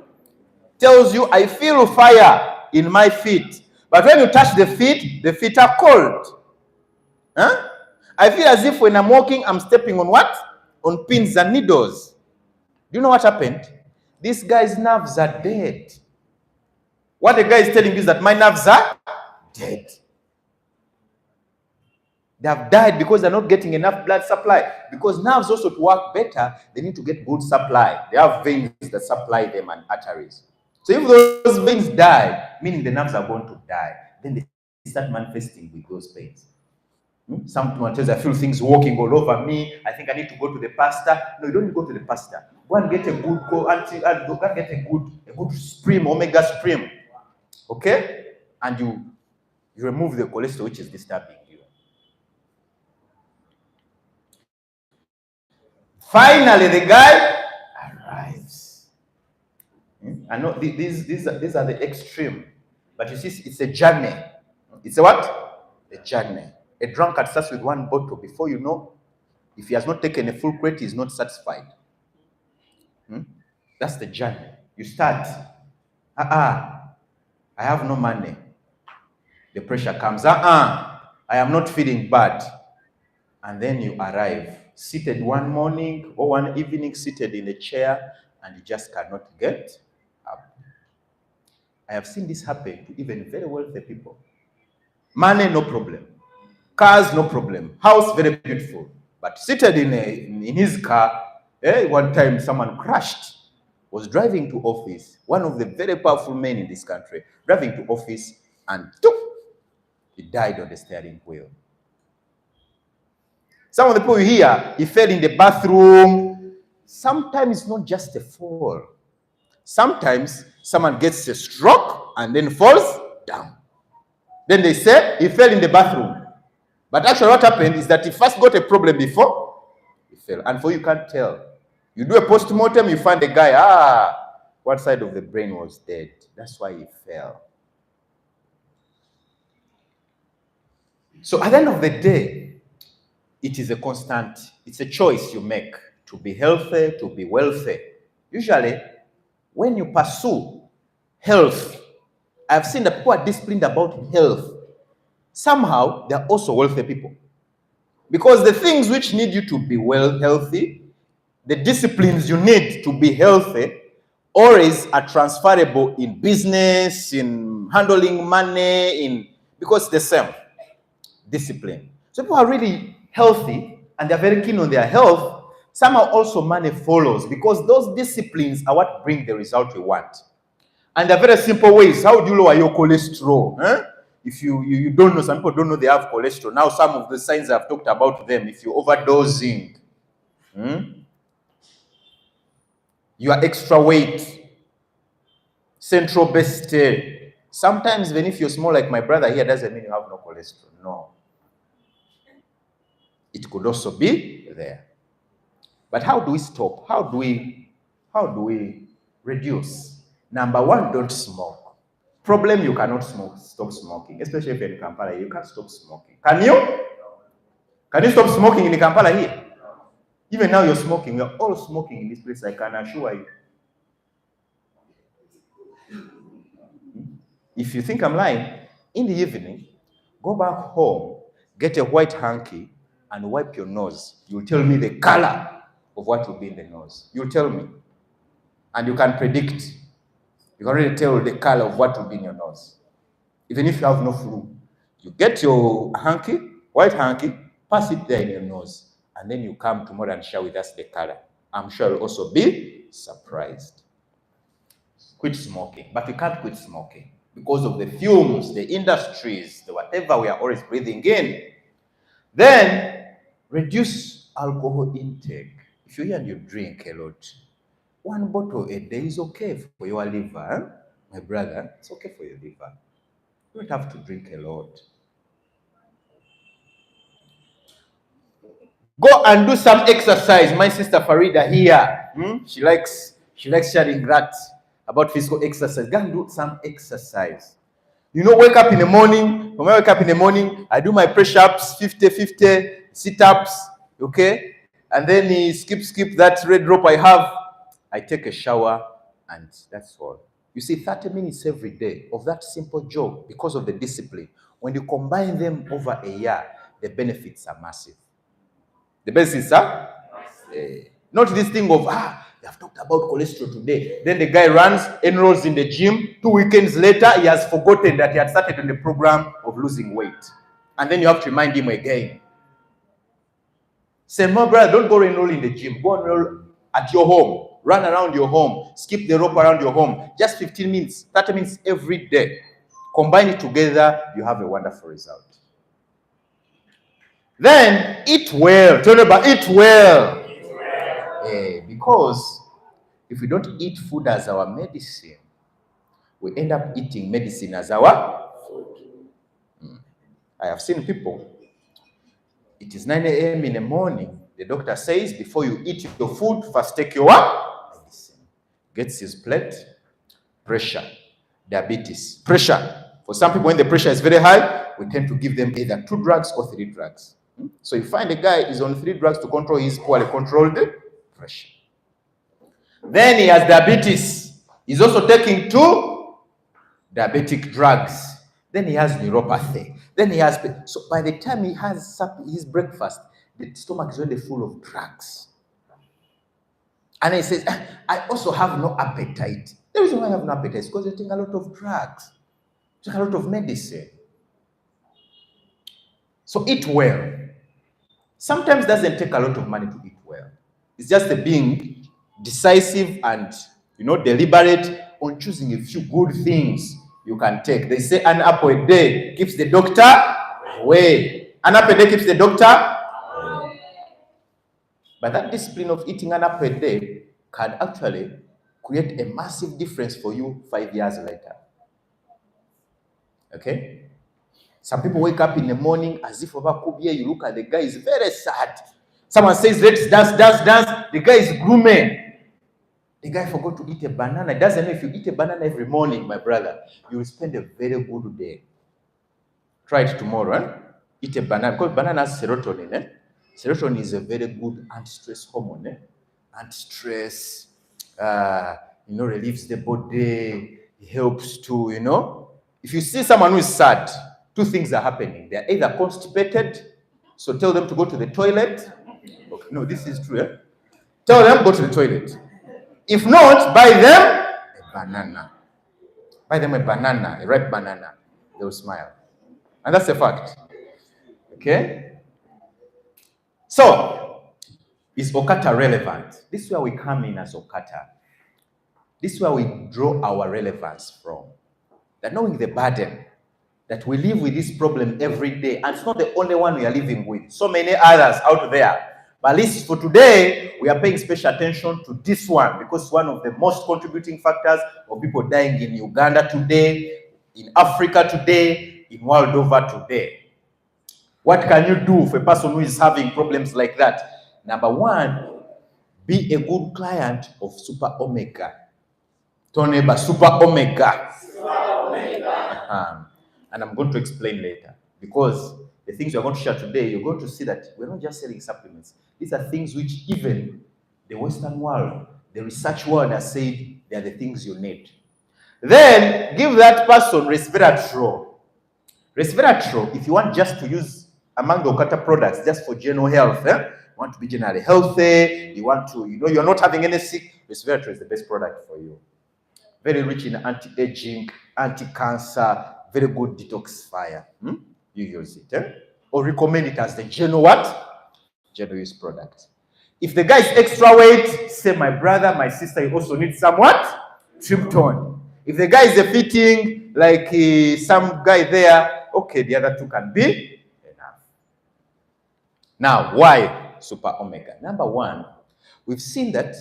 Tells you, I feel fire in my feet. But when you touch the feet are cold. I feel as if when I'm walking, I'm stepping on what? On pins and needles. Do you know what happened? This guy's nerves are dead. What the guy is telling you is that my nerves are dead. They have died because they're not getting enough blood supply. Because nerves also to work better, they need to get good supply. They have veins that supply them and arteries. So if those veins die, meaning the nerves are going to die, then they start manifesting with those pains. Someone tells, I feel things walking all over me. I think I need to go to the pastor. No, you don't need to go to the pastor. Go and get a good stream, omega stream. Okay? And you remove the cholesterol which is disturbing you. Finally, the guy arrives. I know these are the extreme. But you see, it's a journey. It's a what? A journey. A drunkard starts with one bottle. Before you know, if he has not taken a full crate, he's not satisfied. That's the journey. You start. I have no money. The pressure comes. I am not feeling bad. And then you arrive, seated one morning or one evening, seated in a chair, and you just cannot get up. I have seen this happen to even very wealthy people. Money, no problem. Cars, no problem. House, very beautiful. But seated in his car, one time someone crashed, was driving to office, one of the very powerful men in this country, driving to office, and he died on the steering wheel. Some of the people here, he fell in the bathroom. Sometimes it's not just a fall. Sometimes someone gets a stroke and then falls down. Then they say he fell in the bathroom. But actually what happened is that he first got a problem before he fell. And for you can't tell. You do a post-mortem, you find the guy, one side of the brain was dead. That's why he fell. So at the end of the day, it is a constant, it's a choice you make to be healthy, to be wealthy. Usually, when you pursue health, I've seen that people are disciplined about health. Somehow, they're also wealthy people. Because the things which need you to be healthy, the disciplines you need to be healthy, always are transferable in business, in handling money, because it's the same discipline. So people are really healthy and they're very keen on their health. Somehow also money follows because those disciplines are what bring the result we want. And there are very simple ways. How do you lower your cholesterol? If you don't know, some people don't know they have cholesterol. Now some of the signs I've talked about them. If you're overdosing, you are extra weight, central obesity. Sometimes even if you're small like my brother here, doesn't mean you have no cholesterol. No. It could also be there. But how do we stop? How do we reduce? Number one, don't smoke. Problem, you cannot stop smoking, especially if you're in Kampala. You can't stop smoking. Can you? Can you stop smoking in Kampala here? Even now you're smoking. We're all smoking in this place, I can assure you. If you think I'm lying, in the evening, go back home, get a white hanky, and wipe your nose. You'll tell me the color of what will be in the nose. You'll tell me. And you can predict. You can already tell the color of what will be in your nose. Even if you have no flu. You get your hanky, white hanky, pass it there in your nose. And then you come tomorrow and share with us the color. I'm sure you'll also be surprised. Quit smoking. But you can't quit smoking because of the fumes, the industries, the whatever we are always breathing in. Then reduce alcohol intake. If you hear and you drink a lot, 1 bottle a day is okay for your liver. My brother, it's okay for your liver. You don't have to drink a lot. Go and do some exercise. My sister Farida here, she likes sharing that about physical exercise. Go and do some exercise. You know, wake up in the morning. When I wake up in the morning, I do my press-ups, 50, sit-ups, okay? And then skip that red rope I have. I take a shower, and that's all. You see, 30 minutes every day of that simple job because of the discipline. When you combine them over a year, the benefits are massive. The benefits are not this thing of, they have talked about cholesterol today. Then the guy runs, enrolls in the gym. 2 weekends later, he has forgotten that he had started on the program of losing weight. And then you have to remind him again. Say, no, brother, don't go enroll in the gym. Go enroll at your home. Run around your home. Skip the rope around your home. Just 15 minutes, 30 minutes every day. Combine it together, you have a wonderful result. Then eat well. Tell me about eat well. Because if we don't eat food as our medicine, we end up eating medicine as our food. I have seen people. It is 9 a.m. in the morning. The doctor says, before you eat your food, first take your medicine. Gets his plate. Pressure. Diabetes. Pressure. For some people, when the pressure is very high, we tend to give them either 2 drugs or 3 drugs. So you find a guy is on 3 drugs to control his poorly controlled pressure. Then he has diabetes. He's also taking 2 diabetic drugs. Then he has neuropathy. Then he has... So by the time he has his breakfast, the stomach is already full of drugs. And he says, I also have no appetite. The reason why I have no appetite is because you're taking a lot of drugs. You're taking a lot of medicine. So eat well. Sometimes it doesn't take a lot of money to eat well. It's just being decisive and, deliberate on choosing a few good things you can take. They say an apple a day keeps the doctor away. An apple a day keeps the doctor away. But that discipline of eating an apple a day can actually create a massive difference for you 5 years later. Okay? Some people wake up in the morning as if over Kubie, you look at the guy, is very sad. Someone says, let's dance. The guy is gloomy. The guy forgot to eat a banana. It doesn't know if you eat a banana every morning, my brother, you will spend a very good day. Try it tomorrow. eat a banana, because banana has serotonin. Serotonin is a very good anti-stress hormone. Anti-stress, relieves the body, helps to, If you see someone who is sad, two things are happening. They are either constipated, so tell them to go to the toilet. Okay, no, this is true. Tell them go to the toilet. If not, buy them a banana. Buy them a banana, a ripe banana. They will smile. And that's a fact. Okay? So, is OQATA relevant? This is where we come in as OQATA. This is where we draw our relevance from. That knowing the burden, that we live with this problem every day, and it's not the only one we are living with. So many others out there. But at least for today, we are paying special attention to this one because it's one of the most contributing factors of people dying in Uganda today, in Africa today, in world over today. What can you do for a person who is having problems like that? Number one, be a good client of Super Omega. Tell neighbor, Super Omega. Super Omega. And I'm going to explain later. Because the things we're going to share today, you're going to see that we're not just selling supplements. These are things which even the Western world, the research world has said they are the things you need. Then give that person resveratrol. Resveratrol, if you want just to use among the OQATA products just for general health, you want to be generally healthy, you want to, you're not having any sick, resveratrol is the best product for you. Very rich in anti-aging, anti-cancer, very good detoxifier. You use it. Or recommend it as the general what? General use product. If the guy is extra weight, say my brother, my sister, you also need some what? Tryptone. If the guy is a fitting, like some guy there, okay, the other two can be enough. Now, why Super Omega? Number one, we've seen that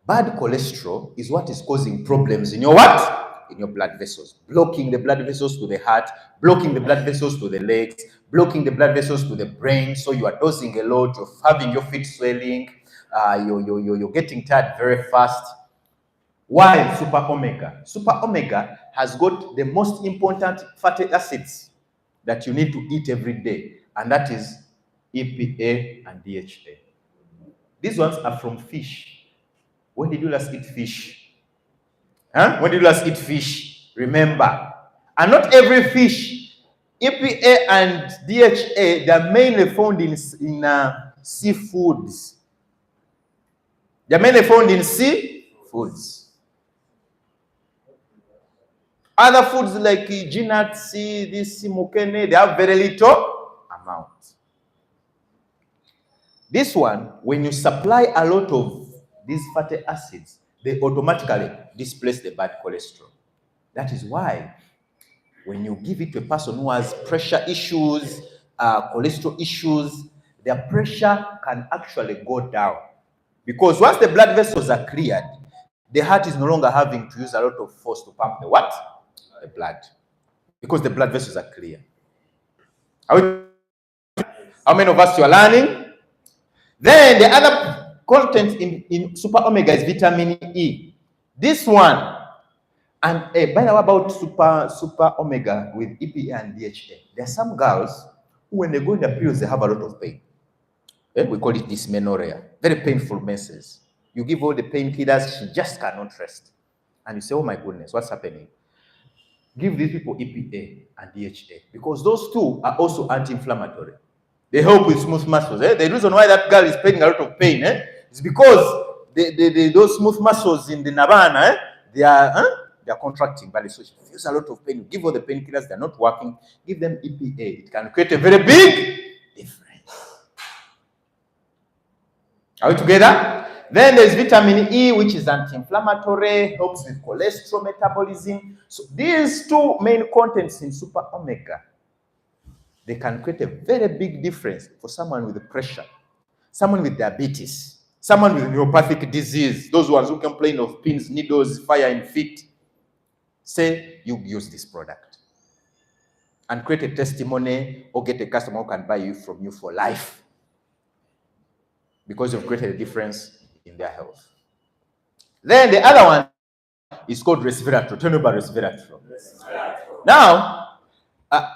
bad cholesterol is what is causing problems in your what? In your blood vessels. Blocking the blood vessels to the heart, blocking the blood vessels to the legs, blocking the blood vessels to the brain. So you are dosing a lot, you're having your feet swelling, you're getting tired very fast. Why Super Omega? Super Omega has got the most important fatty acids that you need to eat every day, and that is EPA and DHA. These ones are from fish. When did you last eat fish? When did you last eat fish? Remember. And not every fish, EPA and DHA, they are mainly found in seafoods. They are mainly found in seafoods. Other foods like ginat, this mukene, they have very little amount. This one, when you supply a lot of these fatty acids, they automatically displace the bad cholesterol. That is why when you give it to a person who has pressure issues, cholesterol issues, their pressure can actually go down. Because once the blood vessels are cleared, the heart is no longer having to use a lot of force to pump the what? The blood. Because the blood vessels are clear. How many of us you are learning? Then the other content in Super Omega is vitamin E. This one, and by the way, about Super Omega with EPA and DHA, there are some girls who, when they go in their periods, they have a lot of pain. We call it dysmenorrhea. Very painful menses. You give all the painkillers, she just cannot rest. And you say, oh my goodness, what's happening? Give these people EPA and DHA because those two are also anti-inflammatory. They help with smooth muscles. The reason why that girl is paying a lot of pain is because those smooth muscles in the nabana, they are contracting, but so she feels a lot of pain. You give all the painkillers, they're not working. Give them EPA. It can create a very big difference. Are we together? Then there's vitamin E, which is anti-inflammatory, helps with cholesterol metabolism. So these two main contents in Super Omega, they can create a very big difference for someone with pressure, someone with diabetes, someone with neuropathic disease, those ones who complain of pins, needles, fire in feet. Say you use this product and create a testimony or get a customer who can buy you from you for life because you've created a difference in their health. Then the other one is called resveratrol. Tell me about resveratrol. Now,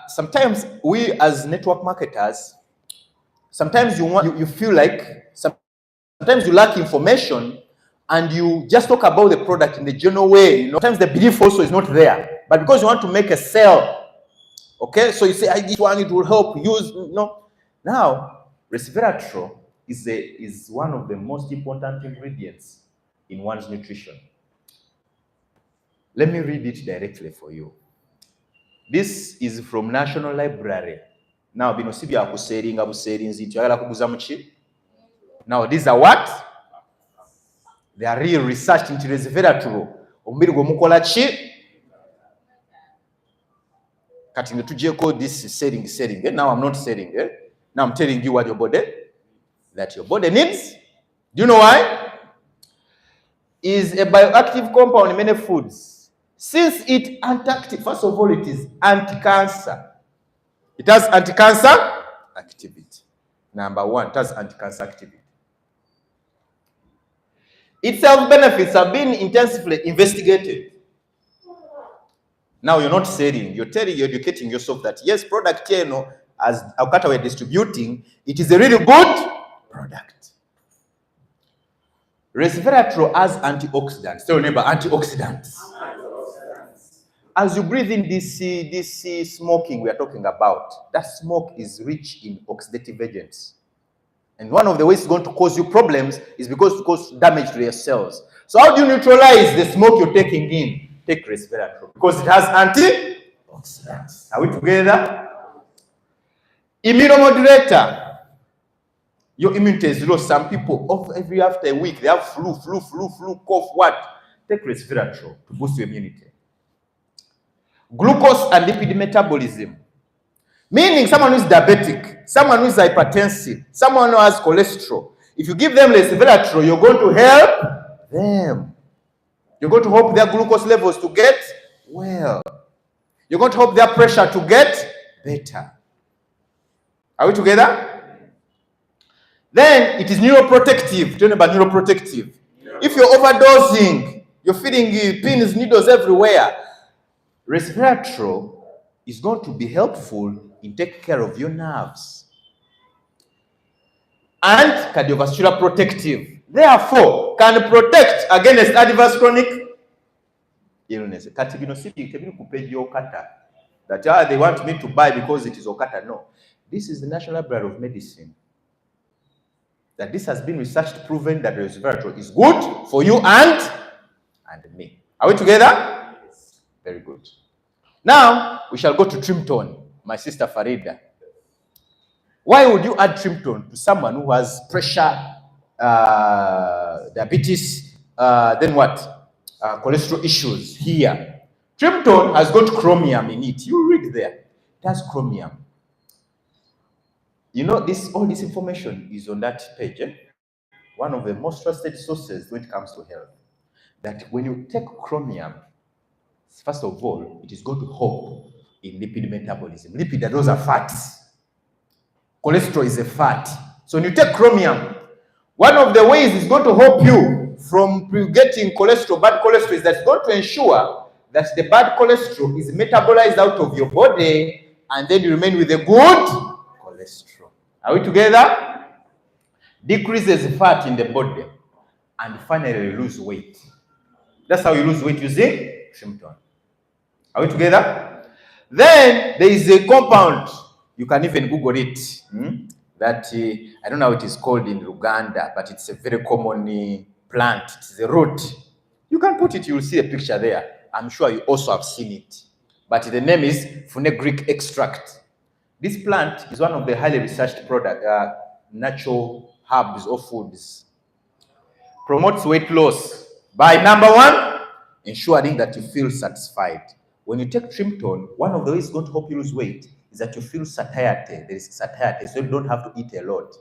Sometimes we as network marketers, sometimes you feel like sometimes you lack information and you just talk about the product in the general way. Sometimes the belief also is not there, but because you want to make a sale, okay, so you say, this one, it will help use. Now resveratrol is one of the most important ingredients in one's nutrition. Let me read it directly for you. This is from National Library. Now bino si bya kuseringa buserinzi nti ayala kuguza muki. Now these are what? They are real research into resveratrol. Omubiri gwomukola ki? Kati ne tujeko this is selling. Now I'm not selling. Now I'm telling you what your body needs. Do you know why? Is a bioactive compound in many foods. Since it anti-active, first of all, it is anti-cancer. It has anti-cancer activity. Number one, it has anti-cancer activity. Its health benefits have been intensively investigated. Now you're not selling, you're educating yourself that yes, product here, as OQATA we're distributing, it is a really good product. Resveratrol has antioxidants. Tell your neighbor, antioxidants. As you breathe in this smoking we are talking about, that smoke is rich in oxidative agents. And one of the ways it's going to cause you problems is because it causes damage to your cells. So how do you neutralize the smoke you're taking in? Take resveratrol because it has antioxidants. Are we together? Immunomodulator. Your immunity is low. Some people, every after a week, they have flu, cough, what? Take resveratrol to boost your immunity. Glucose and lipid metabolism. Meaning someone who is diabetic, someone who is hypertensive, someone who has cholesterol. If you give them resveratrol, you're going to help them. You're going to help their glucose levels to get well. You're going to help their pressure to get better. Are we together? Then it is neuroprotective. Tell me about neuroprotective. If you're overdosing, you're feeding pins, needles everywhere, resveratrol is going to be helpful in taking care of your nerves. And cardiovascular protective. Therefore, can protect against adverse chronic illness. That they want me to buy because it is OQATA. No. This is the National Library of Medicine. That this has been researched, proven that resveratrol is good for you and me. Are we together? Yes. Very good. Now, we shall go to Trimton, my sister Farida. Why would you add Trimton to someone who has pressure, diabetes, then what? Cholesterol issues here. Trimton has got chromium in it. You read there. It has chromium. You know, all this information is on that page. One of the most trusted sources when it comes to health. That when you take chromium, first of all, it is going to help in lipid metabolism. Lipid, those are fats. Cholesterol is a fat. So when you take chromium, one of the ways it's going to help you from getting cholesterol, bad cholesterol, is that it's going to ensure that the bad cholesterol is metabolized out of your body and then you remain with a good cholesterol. Are we together? Decreases fat in the body and finally lose weight. That's how you lose weight using Trimton. Are we together? Then there is a compound, you can even Google it, that I don't know how it is called in Uganda, but it's a very common plant. It's a root. You can put it, you will see a picture there. I'm sure you also have seen it. But the name is fenugreek extract. This plant is one of the highly researched natural herbs or foods. Promotes weight loss by number one, ensuring that you feel satisfied. When you take Trimton, one of the ways it's going to help you lose weight is that you feel satiety. There is satiety, so you don't have to eat a lot.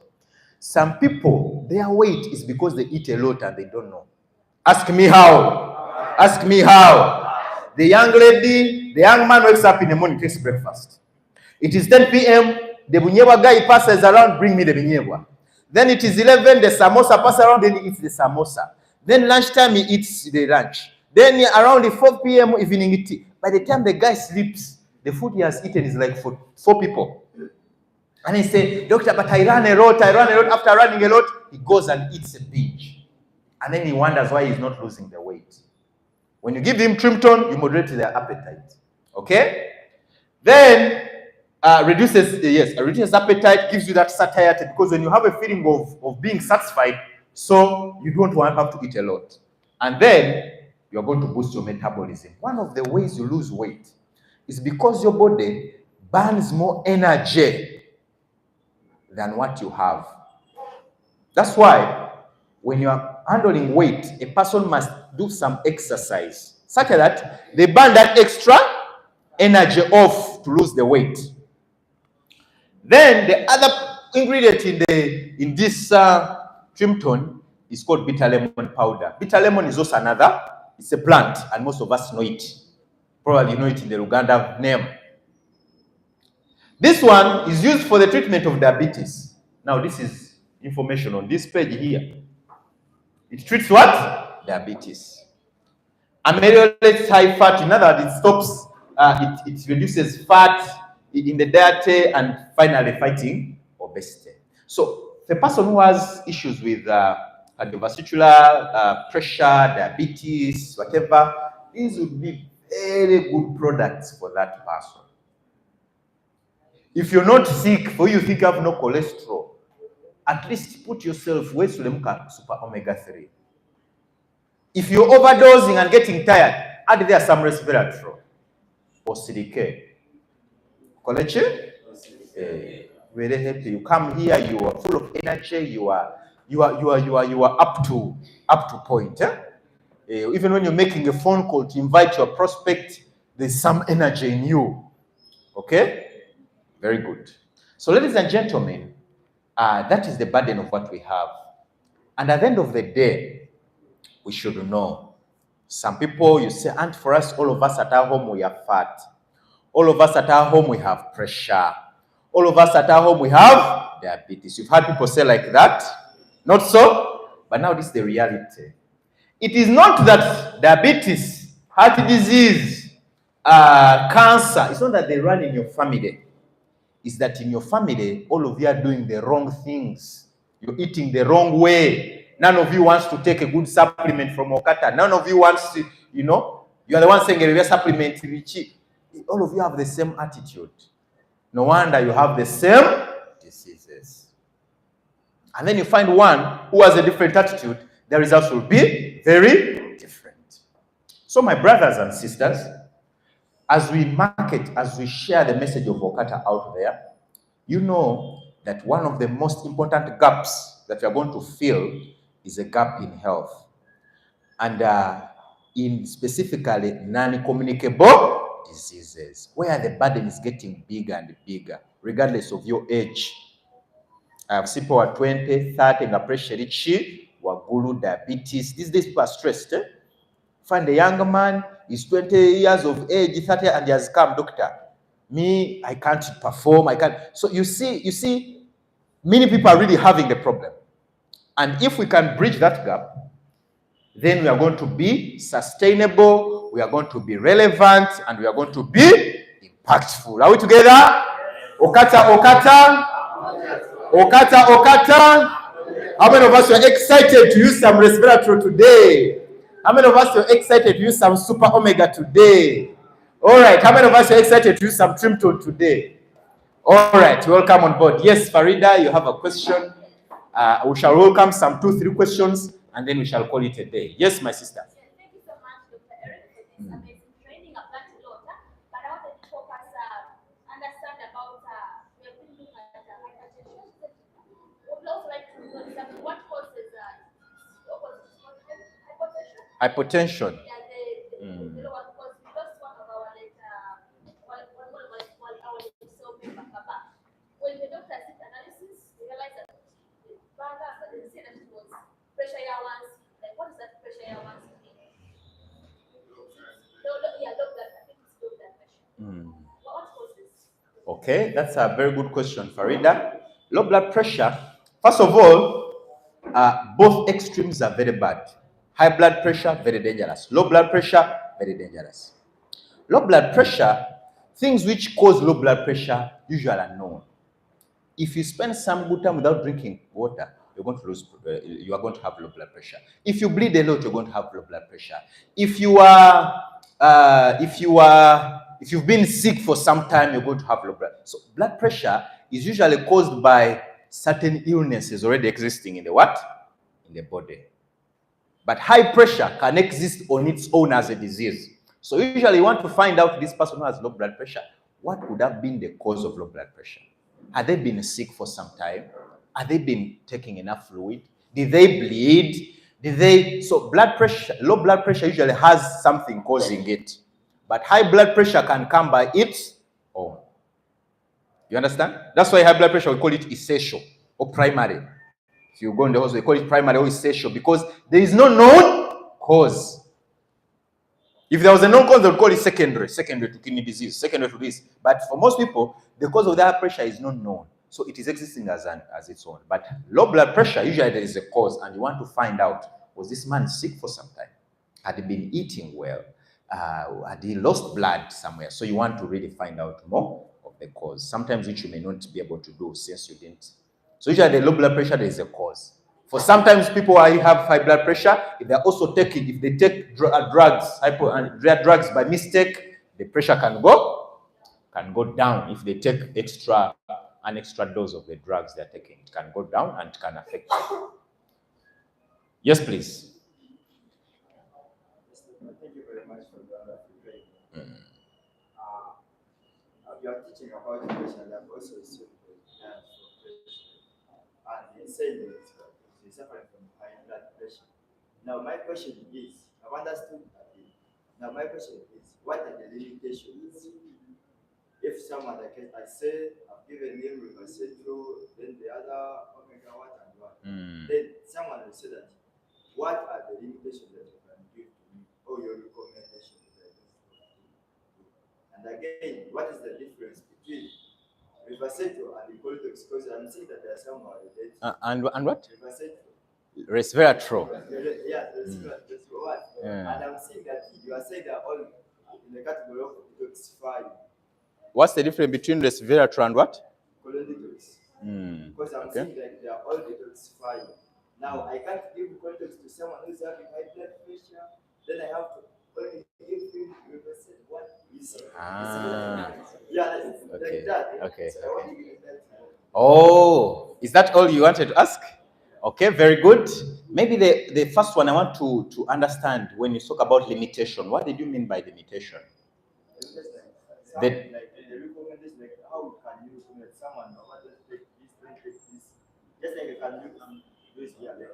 Some people, their weight is because they eat a lot and they don't know. Ask me how. Ask me how. The young lady, the young man wakes up in the morning, takes breakfast. It is 10 p.m., the bunyewa guy passes around, bring me the bunyewa. Then it is 11, the samosa passes around, then he eats the samosa. Then lunchtime, he eats the lunch. Then around the 4 p.m. evening tea. By the time the guy sleeps, the food he has eaten is like for 4 people. And he said, doctor, but I ran a lot. After running a lot, he goes and eats a binge. And then he wonders why he's not losing the weight. When you give him Trimton, you moderate their appetite. Okay? Then reduces appetite, gives you that satiety, because when you have a feeling of being satisfied, so you don't want to have to eat a lot. And then you're going to boost your metabolism. One of the ways you lose weight is because your body burns more energy than what you have. That's why when you are handling weight, a person must do some exercise such that they burn that extra energy off to lose the weight. Then the other ingredient in this Trimton is called bitter lemon powder. Bitter lemon is also another. It's a plant, and most of us know it. Probably you know it in the Uganda name. This one is used for the treatment of diabetes. Now, this is information on this page here. It treats what? Diabetes. Ameliorates high fat. In other words, it stops, it reduces fat in the diet, and finally fighting obesity. So, the person who has issues with cardiovascular, pressure, diabetes, whatever, these would be very good products for that person. If you're not sick, for you think you have no cholesterol, at least put yourself with super omega-3. If you're overdosing and getting tired, add there some resveratrol or CDK. Kolechi? Very happy. You come here, you are full of energy, you are up to point. Even when you're making a phone call to invite your prospect, there's some energy in you. Okay? Very good. So, ladies and gentlemen, that is the burden of what we have. And at the end of the day, we should know. Some people, you say, and for us, all of us at our home, we are fat. All of us at our home, we have pressure. All of us at our home, we have diabetes. You've heard people say like that? Not so? But now this is the reality. It is not that diabetes, heart disease, cancer, it's not that they run in your family. It's that in your family, all of you are doing the wrong things. You're eating the wrong way. None of you wants to take a good supplement from OQATA. None of you wants to, you are the one saying a supplement. All of you have the same attitude. No wonder you have the same diseases. And then you find one who has a different attitude, the results will be very different. So my brothers and sisters, as we market, as we share the message of OQATA out there, you know that one of the most important gaps that we are going to fill is a gap in health. And in specifically non-communicable diseases, where the burden is getting bigger and bigger, regardless of your age. I have seen people at 20, 30, pressure, wagulu, diabetes. These days people are stressed. Find a young man, he's 20 years of age, 30, and he has come, doctor. Me, I can't perform, I can't. So you see, many people are really having the problem. And if we can bridge that gap, then we are going to be sustainable, we are going to be relevant, and we are going to be impactful. Are we together? OQATA, OQATA. OQATA, OQATA. How many of us are excited to use some resveratrol today? How many of us are excited to use some super omega today? All right. How many of us are excited to use some Trimton today? All right. Welcome on board. Yes, Farida, you have a question. We shall welcome some 2-3 questions, and then we shall call it a day. Yes, my sister. Thank you so much, Dr. Eric, for this amazing training. I've learned a lot, but I wanted to help us understand about we have been looking at hypertension. Would also like to know exactly what causes hypertension. Hypertension. Yeah, the lower cause. We lost one of our when the doctor did analysis, we realized that the brother didn't say that it was pressure allowance. Like, what is that pressure allowance mean? Yeah, low blood. I think it's low blood pressure. What causes? Okay, that's a very good question, Farida. Low blood pressure. First of all, both extremes are very bad. High blood pressure, very dangerous. Low blood pressure, very dangerous. Low blood pressure, things which cause low blood pressure usually are known. If you spend some good time without drinking water, you're going to lose. You are going to have low blood pressure. If you bleed a lot, you're going to have low blood pressure. If you've been sick for some time, you're going to have low blood. So blood pressure is usually caused by certain illnesses already existing in the what? In the body. But high pressure can exist on its own as a disease. So usually you want to find out this person who has low blood pressure. What could have been the cause of low blood pressure? Had they been sick for some time? Had they been taking enough fluid? Did they bleed? So blood pressure, low blood pressure usually has something causing it. But high blood pressure can come by its own. You understand? That's why high blood pressure, we call it essential or primary. If you go in the hospital, they call it primary or essential because there is no known cause. If there was a known cause, they would call it secondary to kidney disease, secondary to this. But for most people, the cause of their pressure is not known. So it is existing as its own. But low blood pressure, usually there is a cause, and you want to find out, was this man sick for some time? Had he been eating well? Had he lost blood somewhere? So you want to really find out more of the cause. Sometimes which you may not be able to do since you didn't. So usually the low blood pressure, there is a cause. For sometimes people who have high blood pressure, if they take drugs by mistake, the pressure can go down. If they take an extra dose of the drugs they're taking, it can go down and it can affect them. Yes, please. Thank you very much for the training. You are teaching about pressure and I've also received for pressure. And he said that he's suffering from high blood pressure. Now my question is, I've understood that. Now my question is, what are the limitations? If someone, like I say, I've given him Rivacetrol, then the other omega what and what, then someone will say that, what are the limitations that you can give to me, or your recommendations like this? And again, what is the difference between Rivacetrol and Ecolitox? Because I'm seeing that there are some related. And what? Rivacetrol. Resveratrol. Yeah, that's what. Yeah. And I'm seeing that you are saying that all in the category of detoxifying. What's the difference between resveratrol and what? Colon-detox. Because I'm saying that they are all detoxifying. Now, I can't give colon-detox to someone who's having high blood pressure. Then I have to only give him what you see. Yeah, okay. Like that. Okay. So I want to give that. Oh, is that all you wanted to ask? Okay, very good. Maybe the first one I want to understand when you talk about limitation. What did you mean by limitation? Like the recommendation, like how can you recommend someone or take this, don't take this? Just like you can do this, yeah, like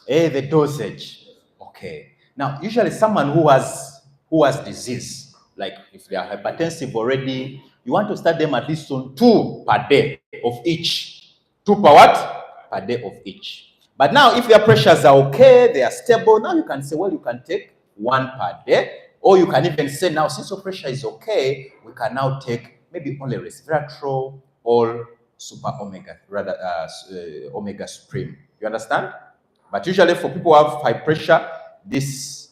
this. The dosage. Okay. Now, usually someone who has disease, like if they are hypertensive already, you want to start them at least on 2 per day of each. 2 per what? Per day of each. But now, if their pressures are okay, they are stable, now you can say, well, you can take 1 per day. Or you can even say, now, since your pressure is okay, we can now take maybe only resveratrol or super omega, rather omega supreme. You understand? But usually for people who have high pressure, this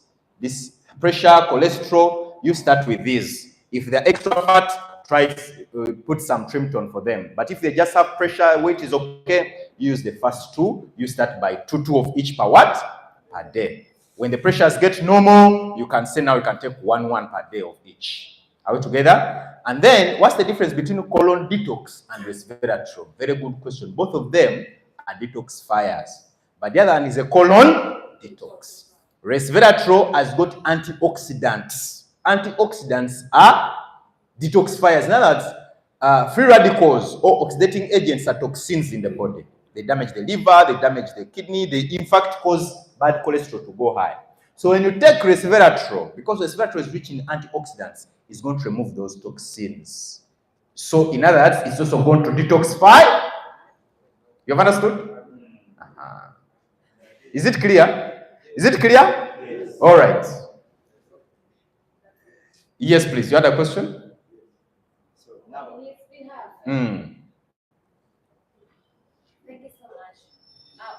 pressure, cholesterol, you start with these. If they're extra fat, try to put some Trimton for them. But if they just have pressure, weight is okay, use the first 2. You start by 2 of each per what? Per day. When the pressures get normal, you can say now you can take 1 per day of each. Are we together? And then, what's the difference between colon detox and resveratrol? Very good question. Both of them are detoxifiers. But the other one is a colon detox. Resveratrol has got antioxidants. Antioxidants are detoxifiers. In other words, free radicals or oxidating agents are toxins in the body. They damage the liver, they damage the kidney, they in fact cause bad cholesterol to go high. So when you take resveratrol, because resveratrol is rich in antioxidants, it's going to remove those toxins. So in other words, it's also going to detoxify. You have understood? Is it clear? Is it clear? Yes. All right. Yes, please. You had a question? So now, Yes, we have. Thank you so much.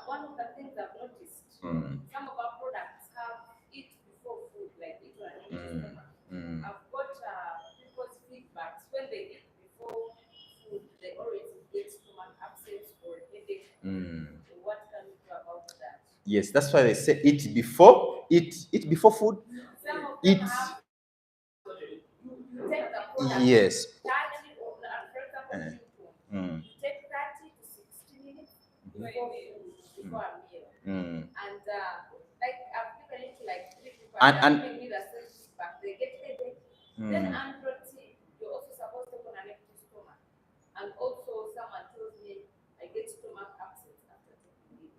One of the things I've noticed, some of our products have eat before food, like eat on an empty stomach. I've got people's feedback Yes, that's why they say eat before food. Some of them Eat. have you take the product Yes. 30 or for example, Mm. you take 30 to 60 minutes before a meal. Mm. And like I've given it to like 3 people And giving me the same feedback. They get headache. Then androgen, you're also supposed to take on an empty stomach. And also someone tells me I get stomach upset after taking it.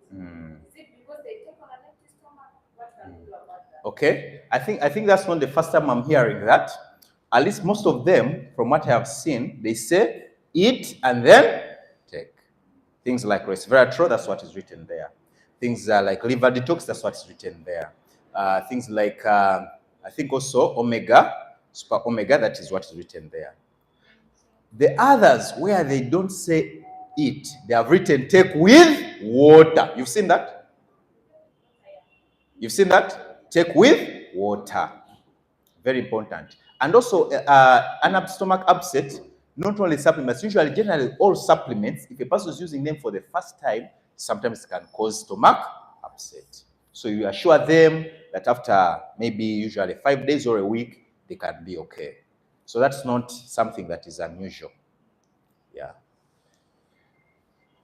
Is it because they take on an empty stomach? What can we do about that? Okay, I think that's not the first time I'm hearing that. At least most of them, from what I have seen, they say eat and then take. Things like resveratrol, that's what is written there. Things like liver detox, that's what's written there. Things like I think also omega, super omega, that is what is written there. The others where they don't say eat, they have written take with water. You've seen that? You've seen that? Take with water. Very important. And also, an stomach upset, not only supplements, usually, generally, all supplements, if a person is using them for the first time, sometimes can cause stomach upset. So you assure them that after maybe usually 5 days or a week, they can be okay. So that's not something that is unusual. Yeah.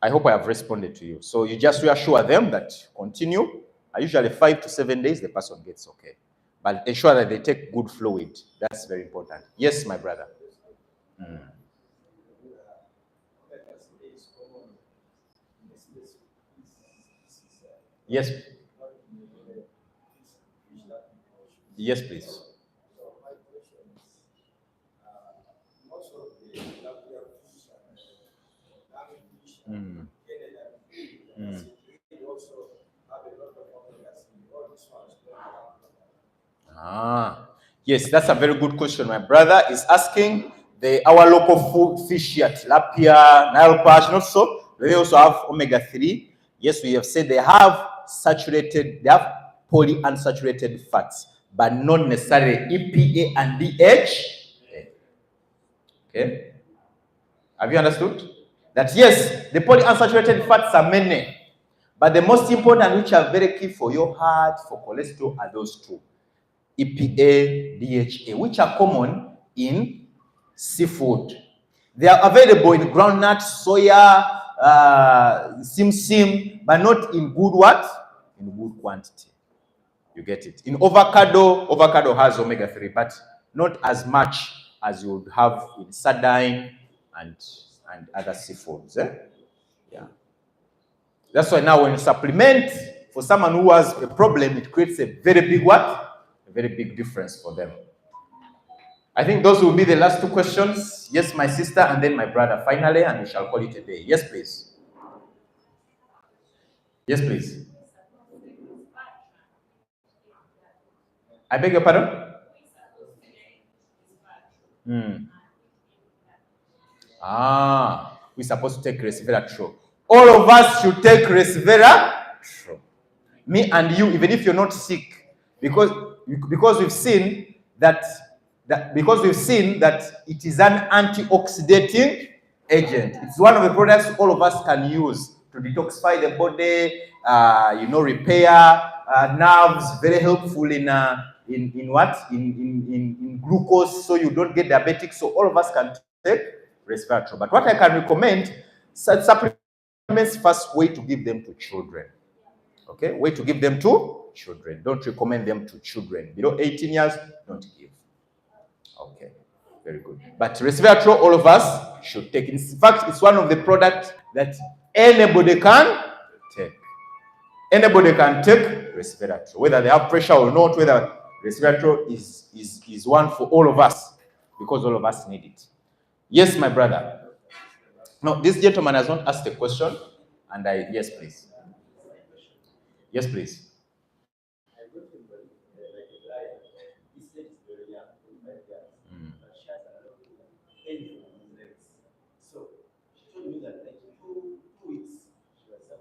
I hope I have responded to you. So you just reassure them that continue. Usually 5 to 7 days, the person gets okay. But ensure that they take good fluid. That's very important. Yes, my brother. Yes. Yes, please. Yes, that's a very good question. My brother is asking our local food fish here, tilapia, Nile perch, not so. They also have omega-3. Yes, we have said they have polyunsaturated fats, but not necessarily EPA and DHA. Okay? Have you understood? That yes, the polyunsaturated fats are many, but the most important, which are very key for your heart, for cholesterol, are those two. EPA, DHA, which are common in seafood. They are available in groundnut, soya, sim, but not in good what? In good quantity. You get it. In avocado has omega-3, but not as much as you would have in sardine and other seafoods. Yeah. That's why now when you supplement, for someone who has a problem, it creates a very big what? A very big difference for them. I think those will be the last two questions. Yes, my sister, and then my brother finally, and we shall call it a day. Yes, please. Yes, please. I beg your pardon? We're supposed to take resveratrol. All of us should take resveratrol. Me and you, even if you're not sick, because we've seen that it is an antioxidating agent. It's one of the products all of us can use to detoxify the body, repair nerves. Very helpful in glucose, so you don't get diabetic. So all of us can take resveratrol. But what I can recommend, supplements, first way to give them to children. Okay, way to give them to children. Don't recommend them to children below 18 years. Don't give. Okay, very good. But resveratrol, all of us should take. In fact, it's one of the products that anybody can take. Anybody can take resveratrol, whether they have pressure or not. Whether resveratrol is one for all of us, because all of us need it. Yes, my brother. No, this gentleman has not asked a question, and yes, please. Yes, please.